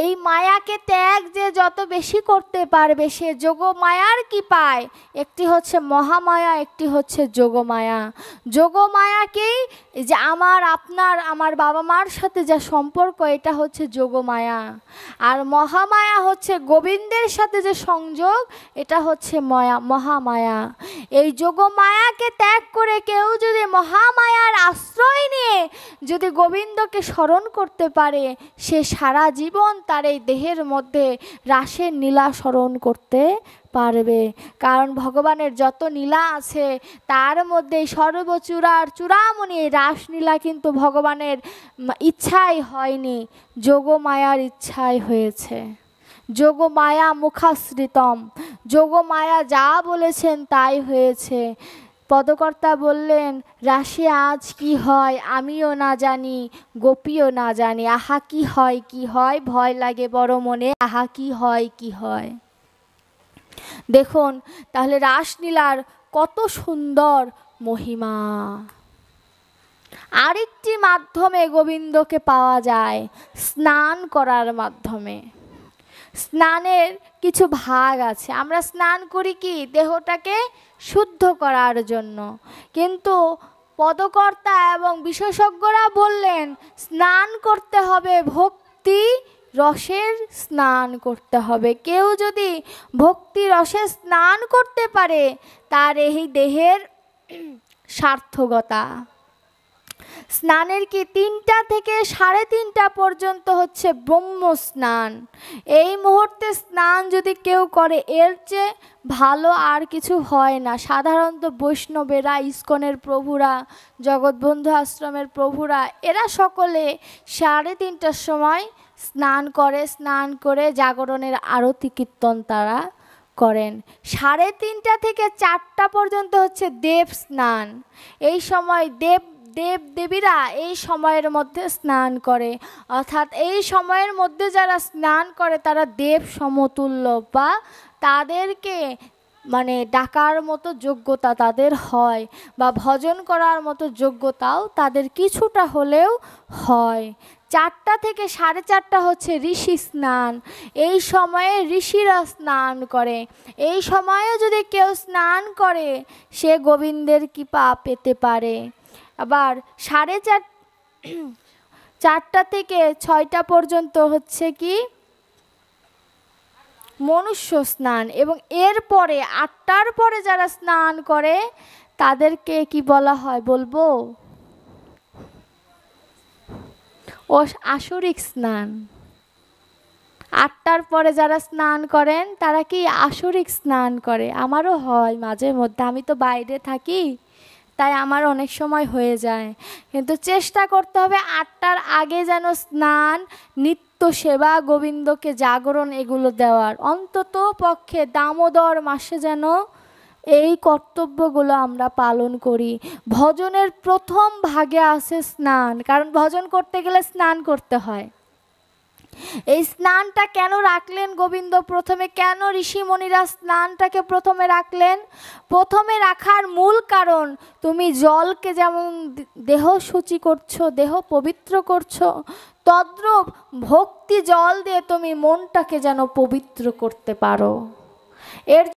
এই মায়াকে ত্যাগ যে যত বেশি করতে পারবে, সে যোগমায়ার কি পায়? একটি হচ্ছে মহামায়া, একটি হচ্ছে যোগমায়া। যোগমায়াকেই যে আমার বাবা মার সাথে যা সম্পর্ক, এটা হচ্ছে যোগমায়া। আর মহামায়া হচ্ছে গোবিন্দের সাথে যে সংযোগ, এটা হচ্ছে মহামায়া। এই যোগমায়াকে ত্যাগ করে কেউ যদি মহামায়ার আশ্রয় নিয়ে যদি গোবিন্দকে স্মরণ করতে পারে, সে সারা জীবন তার এই দেহের মধ্যে রাসের নীলা স্মরণ করতে পারবে। কারণ ভগবানের যত নীলা আছে তার মধ্যে চূড়ামণি রাসলীলা কিন্তু ভগবানের ইচ্ছাই হয়নি, যোগমায়ার ইচ্ছাই হয়েছে। যোগমায়া মুখাশ্রিতম, যোগমায়া যা বলেছেন তাই হয়েছে। পদকর্তা বললেন, রাশে আজ কি হয় আমিও না জানি, গোপীও না জানি, আহা কি হয় কি হয়, ভয় লাগে বড় মনে, আহা কি হয় কি হয়। দেখুন তাহলে রাসলীলার কত সুন্দর মহিমা। আরেকটি মাধ্যমে গোবিন্দকে পাওয়া যায়, স্নান করার মাধ্যমে। স্নানের কিছু ভাগ আছে। আমরা স্নান করি কি? দেহটাকে শুদ্ধ করার জন্য। কিন্তু পদকর্তা এবং বিশেষজ্ঞরা বললেন, স্নান করতে হবে ভক্তি রসের স্নান করতে হবে। কেউ যদি ভক্তি রসে স্নান করতে পারে, তার এই দেহের সার্থকতা। স্নানের কি 3টা থেকে 3:30 পর্যন্ত হচ্ছে ব্রহ্ম স্নান। এই মুহূর্তে স্নান যদি কেউ করে এর চেয়ে ভালো আর কিছু হয় না। সাধারণত বৈষ্ণবেরা, ইস্কনের প্রভুরা, জগৎবন্ধু আশ্রমের প্রভুরা এরা সকলে 3:30টার সময় স্নান করে, স্নান করে জাগরণের আরতি কীর্তন তারা করেন। 3:30টা থেকে 4টা পর্যন্ত হচ্ছে দেব স্নান। এই সময় দেবদেবীরা এই সময়ের মধ্যে স্নান করে, অর্থাৎ এই সময়ের মধ্যে যারা স্নান করে তারা দেব সমতুল্য, বা তাদেরকে মানে ডাকার মতো যোগ্যতা তাদের হয়, বা ভজন করার মতো যোগ্যতাও তাদের কিছুটা হলেও হয়। 4টা থেকে 4:30 হচ্ছে ঋষি স্নান। এই সময়ে ঋষিরা স্নান করে। এই সময়ে যদি কেউ স্নান করে সে গোবিন্দের কৃপা পেতে পারে। আবার 4:30 থেকে 6টা পর্যন্ত হচ্ছে কি মনুষ্য স্নান, এবং এরপরে 8টার পরে যারা স্নান করে তাদেরকে কি বলা হয় বলবো? আসরিক স্নান। 8টার পরে যারা স্নান করেন তারা কি আসরিক স্নান করে। আমারও হয় মাঝে মধ্যে, আমি তো বাইরে থাকি তাই আমার অনেক সময় হয়ে যায়, কিন্তু চেষ্টা করতে হবে 8টার আগে যেন স্নান, নিত্য সেবা, গোবিন্দকে জাগরণ এগুলো দেওয়ার। অন্তত পক্ষে দামোদর মাসে যেন এই কর্তব্যগুলো আমরা পালন করি। ভজনের প্রথম ভাগে আছে স্নান, কারণ ভজন করতে গেলে স্নান করতে হয়। এই স্নানটা কেন রাখলেন গোবিন্দ প্রথমে? কেন ঋষিমণিরা স্নানটাকে প্রথমে রাখলেন? প্রথমে রাখার মূল কারণ, তুমি জলকে যেমন দেহ শুচি করছো, দেহ পবিত্র করছো, তদ্রূপ ভক্তি জল দিয়ে তুমি মনটাকে যেন পবিত্র করতে পারো। এর